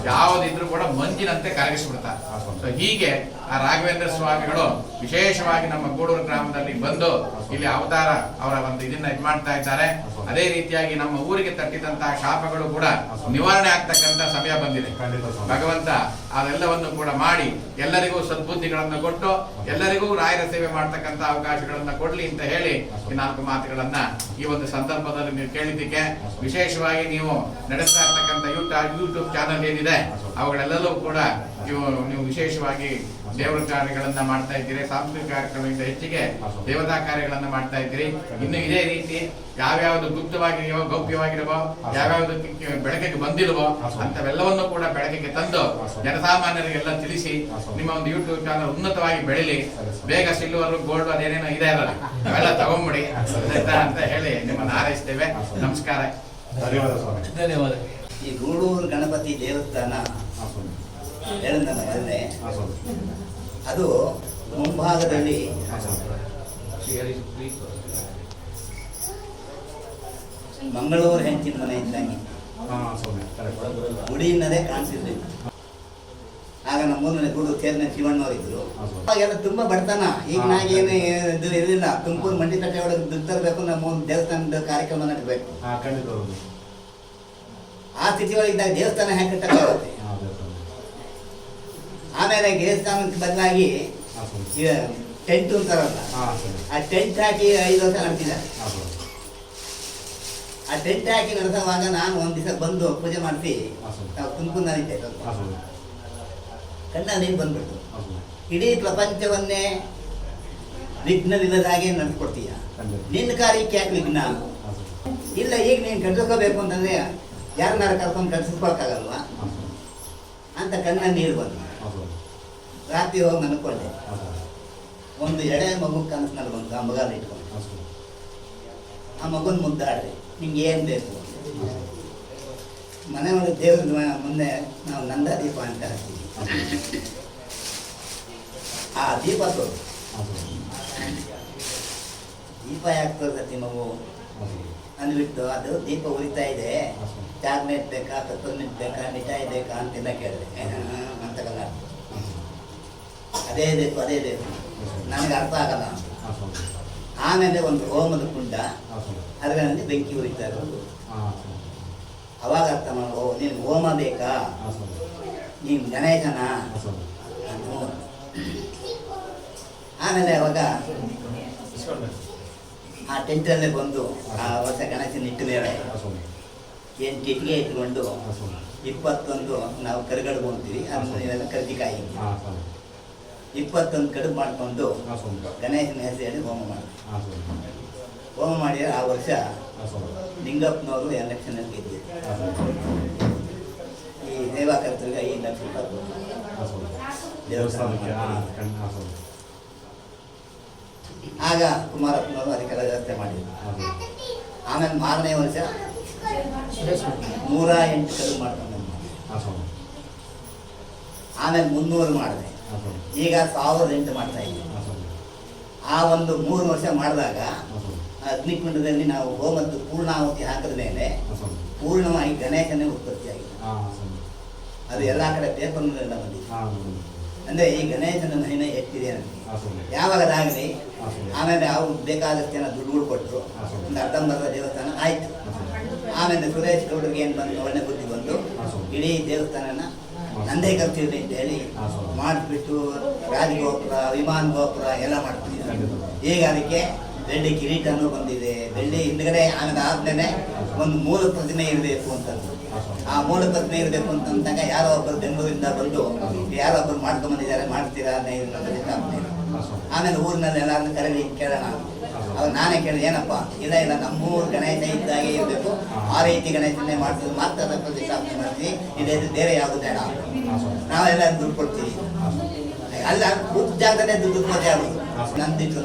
ಯಾವುದಿದ್ರು ಕೂಡ ಮಂಜಿನಂತೆ ಕರಗಿಸ್ಬಿಡ್ತಾರೆ. ಸೊ ಹೀಗೆ ಆ ರಾಘವೇಂದ್ರ ಸ್ವಾಮಿಗಳು ವಿಶೇಷವಾಗಿ ನಮ್ಮ ಗೂಡೂರು ಗ್ರಾಮದಲ್ಲಿ ಬಂದು ಇಲ್ಲಿ ಅವತಾರ ಅವರ ಒಂದು ಇದನ್ನ ಇದು ಮಾಡ್ತಾ ಇದ್ದಾರೆ. ಅದೇ ರೀತಿಯಾಗಿ ನಮ್ಮ ಊರಿಗೆ ತಟ್ಟಿದಂತಹ ಶಾಪಗಳು ಕೂಡ ನಿವಾರಣೆ ಆಗ್ತಕ್ಕಂತ ಸಮಯ ಬಂದಿದೆ. ಭಗವಂತ ಅದೆಲ್ಲವನ್ನು ಕೂಡ ಮಾಡಿ ಎಲ್ಲರಿಗೂ ಸದ್ಬುದ್ಧಿಗಳನ್ನು ಕೊಟ್ಟು ಎಲ್ಲರಿಗೂ ರಾಯರ ಸೇವೆ ಮಾಡ್ತಕ್ಕಂತ ಅವಕಾಶಗಳನ್ನ ಕೊಡ್ಲಿ ಅಂತ ಹೇಳಿ ಈ 4 ಮಾತುಗಳನ್ನ ಈ ಒಂದು ಸಂದರ್ಭದಲ್ಲಿ ನೀವು ಕೇಳಿದ್ದಕ್ಕೆ, ವಿಶೇಷವಾಗಿ ನೀವು ನಡೆಸ್ತಾ ಇರ್ತಕ್ಕಂಥ ಯೂಟ್ಯೂಬ್ ಚಾನಲ್ ಏನಿದೆ ಅವುಗಳೆಲ್ಲವೂ ಕೂಡ ನೀವು ವಿಶೇಷವಾಗಿ ದೇವರ ಕಾರ್ಯಗಳನ್ನ ಮಾಡ್ತಾ ಇದ್ದೀರಿ. ಸಾಂಸ್ಕೃತಿಕ ಕಾರ್ಯಕ್ರಮದಿಂದ ಹೆಚ್ಚಿಗೆ ದೇವತಾ ಕಾರ್ಯಗಳನ್ನ ಮಾಡ್ತಾ ಇದ್ದೀರಿ. ಇನ್ನು ಇದೇ ರೀತಿ ಯಾವ್ಯಾವ್ದು ಗುಪ್ತವಾಗಿದೆಯೋ, ಗೌಪ್ಯವಾಗಿರುವೋ, ಯಾವ್ಯಾವ್ದು ಬೆಳಕಿಗೆ ಬಂದಿಲ್ವೋ ಅಂತವೆಲ್ಲವನ್ನು ಕೂಡ ಬೆಳಕಿಗೆ ತಂದು ಜನಸಾಮಾನ್ಯರಿಗೆಲ್ಲ ತಿಳಿಸಿ ನಿಮ್ಮ ಒಂದು ಯೂಟ್ಯೂಬ್ ಚಾನಲ್ ಉನ್ನತವಾಗಿ ಬೆಳಿಲಿ. ಬೇಗ ಸಿಲ್ವರ್, ಗೋಲ್ಡ್ ಅದೇನೇನೋ ಇದೆ ಅಲ್ಲ, ಅವೆಲ್ಲ ತಗೊಂಡ್ಬಿಡಿ ಅಂತ ಹೇಳಿ ನಿಮ್ಮನ್ನು ಹಾರೈಸ್ತೇವೆ. ನಮಸ್ಕಾರ. ಧನ್ಯವಾದ ಸ್ವಾಮಿ. ಧನ್ಯವಾದ. ಈ ಗೂಡೂರು ಗಣಪತಿ ದೇವಸ್ಥಾನ ಹೇಳಿದ್ನಲ್ಲ ಮೊದಲೇ, ಅದು ಮುಂಭಾಗದಲ್ಲಿ ಮಂಗಳೂರು ಹೆಂಚಿನ ಮನೆ ಇದ್ದಂಗೆ ಗುಡಿಯಿಂದಲೇ ಕಾಣಿಸಿದ್ರು. ಆಗ ನಮ್ಮೂರಿನಲ್ಲಿ ಗೂಡೂರು ಸೇರಿನ ಶಿವಣ್ಣವರಿದ್ರು. ಅವಾಗೆಲ್ಲ ತುಂಬಾ ಬಡತನ. ಈಗ ನಾಗೇನು ಇದು ಇರಲಿಲ್ಲ. ತುಮಕೂರು ಮಂಡಿ ತಟ್ಟೆ ಒಳಗೆ ದುಡ್ಡು ತರಬೇಕು, ನಮ್ಮ ದೇವಸ್ಥಾನದ ಕಾರ್ಯಕ್ರಮ ನಡೆಸಬೇಕು. ಆ ಸ್ಥಿತಿ ಒಳಗಿದ್ದಾಗ ದೇವಸ್ಥಾನ ಹೆಂಗೆ ಕಟ್ಟಕ್ಕಾಗುತ್ತೆ? ಆಮೇಲೆ ದೇವಸ್ಥಾನಕ್ಕೆ ಬದಲಾಗಿ ಟೆಂಟ್ ಅಂತಾರಲ್ಲ, ಆ ಟೆಂಟ್ ಹಾಕಿ 5 ವರ್ಷ ನಡೆಸಿದ್ದಾರೆ. ಆ ಟೆಂಟ್ ಹಾಕಿ ನಡೆಸುವಾಗ ನಾನು ಒಂದ್ ದಿವಸ ಬಂದು ಪೂಜೆ ಮಾಡಿಸಿ, ನಾವು ತುಮಕೂರಿನಲ್ಲಿದ್ದೆ, ಕಣ್ಣಲ್ಲಿ ನೀರು ಬಂದ್ಬಿಟ್ಟು ಇಡೀ ಪ್ರಪಂಚವನ್ನೇ ವಿಘ್ನವಿಲ್ಲದ ಹಾಗೆ ನಡೆಸ್ಕೊಡ್ತೀಯ, ನಿನ್ನ ಕಾರ್ಯಕ್ಕೆ ಯಾಕೆ ವಿಘ್ನ? ಇಲ್ಲ, ಈಗ ನೀನು ಕಟ್ಸ್ಕೋಬೇಕು ಅಂತಂದ್ರೆ ಯಾರನ್ನಾರ ಕರ್ಕೊಂಡು ಕಟ್ಸ್ಕೊಳಕ್ಕಾಗಲ್ವಾ ಅಂತ ಕಣ್ಣಲ್ಲಿ ನೀರು ಬಂದು ರಾತ್ರಿ ಹೋಗಿ ಮನ್ಕೊಂಡೆ. ಒಂದು ಎಳೆ ಮಗು ಕನಸಿನಲ್ಲಿ ಬಂತು, ಆ ಮಗ ಇಟ್ಕೊಂಡು. ಆ ಮಗುನ ಮುದ್ದಾಡ್ರಿ, ನಿಂಗೆ ಏನು ಬೇಕು? ಮನೆ ಒಳಗೆ ದೇವ್ರ ಮುಂದೆ ನಾವು ನಂದ ದೀಪ ಅಂತ ಹಾಕ್ತೀವಿ. ಆ ದೀಪ ತೋರು, ದೀಪ ಯಾಕೆ ತೋರ್ಸತ್ತಿ ಮಗು ಅಂದ್ಬಿಟ್ಟು, ಅದು ದೀಪ ಉರಿತಾ ಇದೆ, ಚಾಕ್ಲೇಟ್ ಬೇಕಾ, ಪೆಪ್ಪರ್ಮೆಂಟ್ ಬೇಕಾ, ಮಿಠಾಯಿ ಬೇಕಾ ಅಂತೆಲ್ಲ ಕೇಳಿದೆ. ಅಂತಗಲ್ಲ, ಅದೇ ಬೇಕು ಅದೇ ಬೇಕು, ನನಗೆ ಅರ್ಥ ಆಗಲ್ಲ. ಆಮೇಲೆ ಒಂದು ಹೋಮದ ಕುಂಡ, ಅದರಲ್ಲಿ ಬೆಂಕಿ ಉರಿತಾ ಇರೋದು. ಅವಾಗ ಅರ್ಥ ಮಾಡೋ, ನೀನು ಹೋಮ ಬೇಕಾ, ನೀನು ಗಣೇಶನ. ಆಮೇಲೆ ಅವಾಗ ಆ ಟೆಂಟಲ್ಲೇ ಬಂದು ಆ ವರ್ಷ ಗಣೇಶನ ಇಟ್ಟ ಮೇಲೆ 8 ಇಟ್ಟಿಗೆ ಇಟ್ಕೊಂಡು 21 ನಾವು ಕರಿಗಡುಬು ಅಂತೀವಿ, ಅದನ್ನು ನೀವೆಲ್ಲ ಕರ್ಜಿಕಾಯಿ 21 ಕಡುಬು ಮಾಡಿಕೊಂಡು ಗಣೇಶನ ಹೆಸರು ಹೇಳಿ ಹೋಮ ಮಾಡ್ತೀವಿ. ಹೋಮ ಮಾಡಿದರೆ ಆ ವರ್ಷ ಲಿಂಗಪ್ಪನವರು ಎಲೆಕ್ಷನಲ್ಲಿ ಗೆದ್ದಿದ್ರು. ಈ ಸೇವಾಕರ್ತರಿಗೆ 5 ಲಕ್ಷ ರೂಪಾಯಿ ದೇವಸ್ಥಾನಕ್ಕೆ. ಆಗ ಕುಮಾರಪ್ಪನವರು ಅದಕ್ಕೆಲ್ಲ ವ್ಯವಸ್ಥೆ ಮಾಡಿದ್ರು. ಆಮೇಲೆ ಮಾರನೇ ವರ್ಷ 108 ಕಡುಬು ಮಾಡ್ಕೊಂಡು ಆಮೇಲೆ 300 ಮಾಡಿದೆ. ಈಗ 1008 ಮಾಡ್ತಾ ಇದ್ದೀವಿ. ಆ ಒಂದು 3 ವರ್ಷ ಮಾಡಿದಾಗ ಅಗ್ನಿಕುಂಡದಲ್ಲಿ ನಾವು ಹೋಮದ್ದು ಪೂರ್ಣಾಹುತಿ ಹಾಕಿದ ಮೇಲೆ ಪೂರ್ಣವಾಗಿ ಗಣೇಶನೇ ಉತ್ಪತ್ತಿಯಾಗಿದೆ. ಅದು ಎಲ್ಲ ಕಡೆ ಪೇಪರ್ನೆಲ್ಲ ಬಂದಿದೆ. ಅಂದರೆ ಈ ಗಣೇಶನ ಮಹಿಮೆ ಎಷ್ಟಿದೆ ನನಗೆ ಯಾವಾಗ ಅದಾಗಲಿ. ಆಮೇಲೆ ಅವ್ರು ಬೇಕಾದಷ್ಟು ಜನ ದುಡ್ಡುಗಳು ಕೊಟ್ಟರು. ಒಂದು ಅರ್ಧಂಬರ್ಧ ದೇವಸ್ಥಾನ ಆಯಿತು. ಆಮೇಲೆ ಸುರೇಶ್ ಗೌಡರಿಗೆ ಏನು ಬಂದು ಒಳ್ಳೆ ಬುದ್ಧಿ ಬಂದು ಇಡೀ ದೇವಸ್ಥಾನನ ನಂದೇ ಖರ್ಚಿದೆ ಅಂತ ಹೇಳಿ ಮಾಡಿಬಿಟ್ಟು ರಾಜಗೋಪುರ, ವಿಮಾನ ಗೋಪುರ ಎಲ್ಲ ಮಾಡ್ತಿದ್ದಾರೆ. ಈಗ ಅದಕ್ಕೆ ಬೆಳ್ಳಿ ಕಿರೀಟನೂ ಬಂದಿದೆ, ಬೆಳ್ಳಿ ಹಿಂದ್ಗಡೆ. ಆಮೇಲೆ ಆದ್ಮೇಲೆ ಒಂದು ಮೂಲ ಪ್ರತಿಮೆ ಇರಬೇಕು ಅಂತಂದು, ಆ ಮೂಲ ಪ್ರತಿಮೆ ಇರಬೇಕು ಅಂತಂದಾಗ ಯಾರೋ ಒಬ್ಬರು ಬೆಂಗಳೂರಿಂದ ಬಂದು ಯಾರೋ ಒಬ್ಬರು ಮಾಡ್ಕೊಂಡ್ಬಂದಿದ್ದಾರೆ, ಮಾಡ್ತೀರಾ ಆಮೇಲೆ ಊರಿನಲ್ಲಿ ಎಲ್ಲಾರನ್ನ ಕರೆದಿ ಕೇಳೋಣ. ಅವ್ರು ನಾನೇ ಕೇಳಿದೆ, ಏನಪ್ಪ ಇಲ್ಲ ಇಲ್ಲ ನಮ್ಮೂರು ಗಣೇಶ ಇದ್ದಾಗೆ ಇರಬೇಕು, ಆ ರೀತಿ ಗಣೇಶನ್ನೇ ಮಾಡ್ತೀವಿ, ಮಾತ್ರ ಪ್ರತಿಷ್ಠಾಪನೆ ಮಾಡ್ತೀವಿ, ಇದೇ ಬೇರೆ ಯಾವುದು ಬೇಡ, ನಾವೆಲ್ಲ ದುಡ್ಡು ಕೊಡ್ತೀವಿ. ಅಲ್ಲ ಕೂತ ಜಾಗದಲ್ಲೇ ದುಡ್ಡು ಕೊಟ್ಟೆ ಆಗೋದು. ನಂದಿಟ್ಟು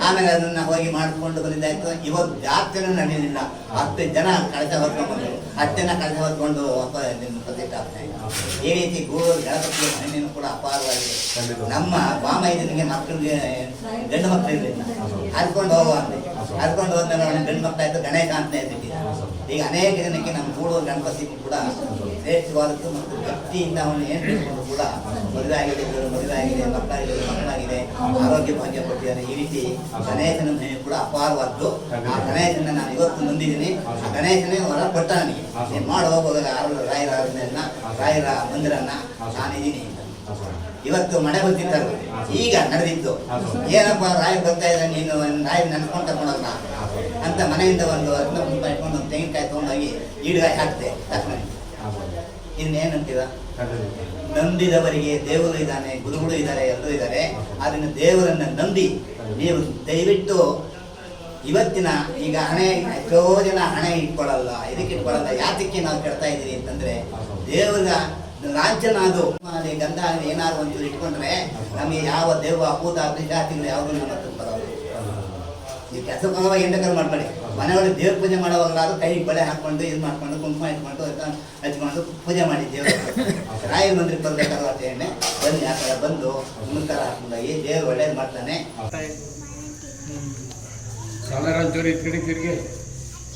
ಆಮೇಲೆ ಅದನ್ನ ಹೋಗಿ ಮಾಡಿಕೊಂಡು ಬಂದಿದ್ದಾಯ್ತು. ಇವತ್ತು ಜಾತ್ರೆ ನಡೆಯಲಿಲ್ಲ. 10 ಜನ ಕಳಸ ಹೊತ್ಕೊಂಡು 10 ಜನ ಕಳಸ ಹೊತ್ಕೊಂಡು ಪ್ರತಿಷ್ಠಾಪನೆ. ಈ ರೀತಿ ಗೂಳೂರು ಗಣಪತಿಯ ಮಹಿಮೆಯೂ ಕೂಡ ಅಪಾರವಾಗಿದೆ. ನಮ್ಮ ಬಾಮೈದನಿಗೆ ಮಕ್ಕಳಿಗೆ ಗಂಡು ಮಕ್ಕಳು ಇರಲಿಲ್ಲ, ಹರ್ಕೊಂಡು ಹೋಗುವ ಅಂದೆ. ಹರ್ಕೊಂಡು ಹೋದ್ಮೇಲೆ ಅವನಿಗೆ ಗಂಡು ಮಕ್ಕಳಾಯ್ತು, ಗಣೇಶ ಅಂತ ಹೆಸರಿಟ್ಟಿದ್ದ. ಈಗ ಅನೇಕ ಜನಕ್ಕೆ ನಮ್ಮ ಗೂಳೂರು ಗಣಪತಿಗೂ ಕೂಡ ಶ್ರೇಷ್ಠವಾದದ್ದು ಮತ್ತು ಭಕ್ತಿಯಿಂದ ಅವನು ಏನು ತಿಳ್ಕೊಂಡು ಕೂಡ ಮದುವೆಯಾಗಿದೆ, ಮಕ್ಕಳಾಗಿದೆ, ಆರೋಗ್ಯ ಭಾಗ್ಯ ಕೊಟ್ಟಿದ್ದಾರೆ. ಈ ರೀತಿ ಗಣೇಶನ ಮಹಿಮೆ ಕೂಡ ಅಪಾರವಾದ್ದು. ಆ ಗಣೇಶನ ನಾನು ಇವತ್ತು ನಂಬಿದ್ದೀನಿ. ಆ ಗಣೇಶನೇ ಹೊರ ಕೊಟ್ಟ ನನಗೆ, ನೀನು ಮಾಡಿ ಹೋಗೋದಾಗ ರಾಯರ ಮಂದಿರನ್ನ ನಾನಿದ್ದೀನಿ. ಇವತ್ತು ಮಳೆ ಬರ್ತಿದ್ದಾರೆ, ಈಗ ನಡೆದಿತ್ತು. ಏನಪ್ಪ ರಾಯ ಬರ್ತಾ ಇದ್ದಾರೆ, ನೀನು ರಾಯ ನೆನ್ಸ್ಕೊಂಡು ತಗೊಂಡಲ್ಲ ಅಂತ ಮನೆಯಿಂದ ಒಂದು ಇಟ್ಕೊಂಡು ಒಂದು ತೆಂಗಿನಕಾಯಿ ತೊಗೊಂಡೋಗಿ ಈಡುಗಾಯಿ ಹಾಕ್ತೆ ತಕ್ಷಣ. ಇನ್ನೇನಂತೀರ? ನಂಬಿದವರಿಗೆ ದೇವರು ಇದ್ದಾನೆ, ಗುರುಗಳು ಇದ್ದಾರೆ, ಎಲ್ಲರೂ ಇದ್ದಾರೆ. ಅದನ್ನು ದೇವರನ್ನ ನಂಬಿ ನೀವು ದಯವಿಟ್ಟು ಇವತ್ತಿನ ಈಗ ಹಣೆ ಎಷ್ಟೋ ಜನ ಹಣೆ ಇಟ್ಕೊಳ್ಳಲ್ಲ. ಇದಕ್ಕೆ ಇಟ್ಕೊಳ್ಳಲ್ಲ. ಯಾತಕ್ಕೆ ನಾವು ಕೇಳ್ತಾ ಇದ್ದೀವಿ ಅಂತಂದ್ರೆ, ದೇವರ ಲಾಂಛನ ಅದು ಅಲ್ಲಿ ಗಂಧ ಏನಾದ್ರು ಒಂಚೂರು ಇಟ್ಕೊಂಡ್ರೆ ನಮಗೆ ಯಾವ ದೇವ ಅಭೂತ ಜಾತಿಗಳು ಯಾವುದು ನಮ್ಮ ಹತ್ರ ಬರೋದು. ಈ ಕೆಲಸ ಕ್ರಮವಾಗಿ ಎಂಡಕರು ಮಾಡ್ಕೊಳ್ಳಿ. ಮನೆಯೊಳಗೆ ದೇವ್ರ ಪೂಜೆ ಮಾಡೋವಾಗಲಾದ್ರೂ ಕೈಗೆ ಬಳೆ ಹಾಕೊಂಡು ಇದು ಮಾಡ್ಕೊಂಡು ಕುಂಕುಮ ಇಟ್ಕೊಂಡು ಹಚ್ಕೊಂಡು ಪೂಜೆ ಮಾಡಿ ದೇವರು ರಾಯರ ಮಂದಿರಕ್ಕೆ ಬರ್ಬೇಕಾದ್ರೆ ಅಷ್ಟೇ ಎಣ್ಣೆ ಬನ್ನಿ ಆ ಕಡೆ ಬಂದು ನಮಸ್ಕಾರ ಹಾಕೊಂಡೋಗಿ ದೇವ್ರು ಒಳ್ಳೇದು ಮಾಡ್ತಾನೆ. ಒಂಚೂರು ತಿರುಗಿ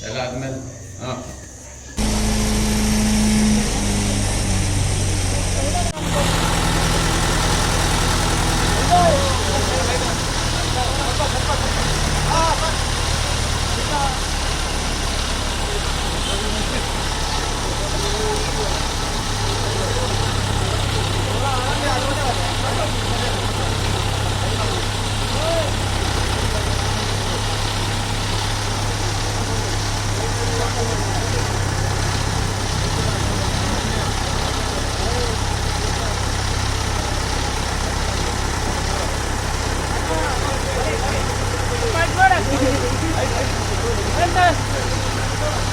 ಎಲ್ಲ ಆದ್ಮೇಲೆ ಹಾಂ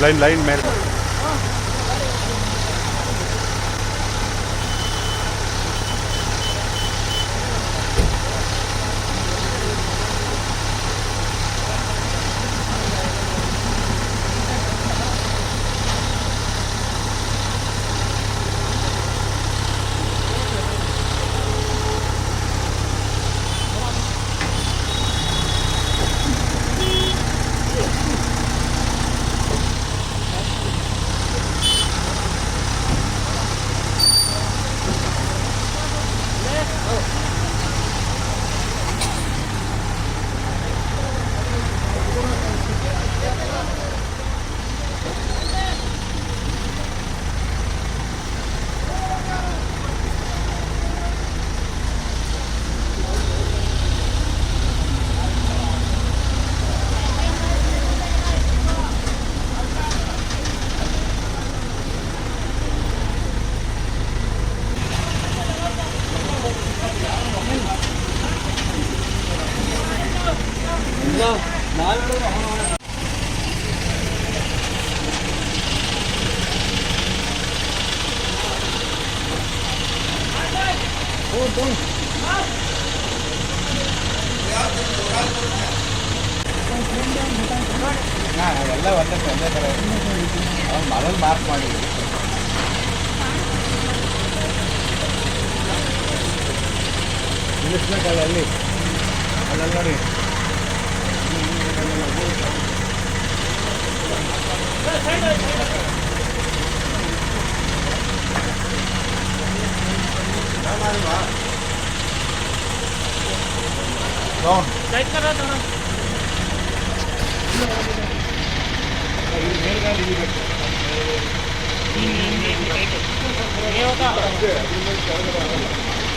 लाइन मेरे ಎಲ್ಲ ಒಂದೇ ಥರ ಅವ್ನು ಮೊದಲು ಮಾರ್ಕ್ ಮಾಡಿದ್ವಿ. ನಿಲ್ಲಿಸ್ಬೇಕಲ್ಲ ಅಲ್ಲಿ ಅಲ್ಲಲ್ಲಿ ನೋಡಿ.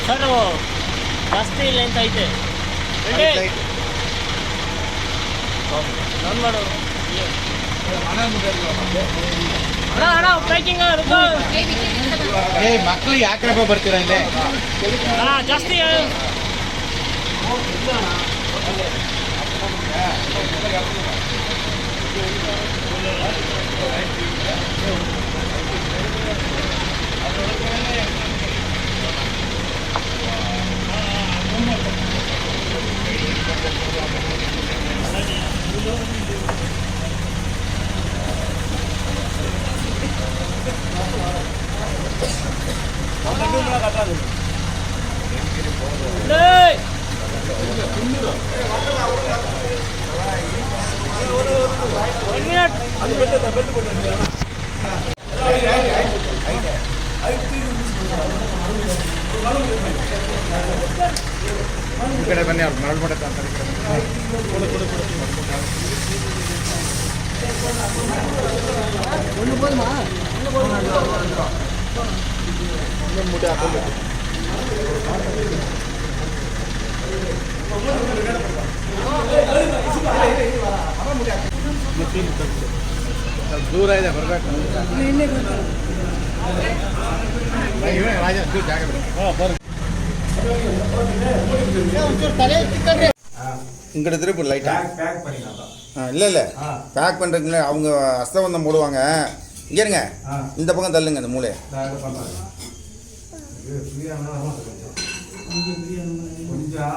ಸರ್ ಜಾಸ್ತಿ ಲೆಂತ್ ಐತೆ ಡೌನ್ ಮಾಡು ಅಣ್ಣ ಪ್ಯಾಕಿಂಗ್ ಮಕ್ಕಳು ಯಾಕೆ ಬರ್ತೀರಾ ಇಲ್ಲೇ? ಜಾಸ್ತಿ ಈ ಕಡೆ ಬನ್ನಿ, ಅವ್ರು ಮರಳು ಮಾಡತ್ತ ಅಂತಾರೆ. ದೂರ ಇದೆ ಬರ್ಬೇಕು. ರಾಜ ಜಾಗ இங்கிட்ட திருப்பி லைட்டா இல்லை பேக் பண்ணுறதுக்கு அவங்க அஸ்தவந்தம் போடுவாங்க. இங்கே இருங்க, இந்த பக்கம் தள்ளுங்க இந்த மூலையை. கொஞ்சம்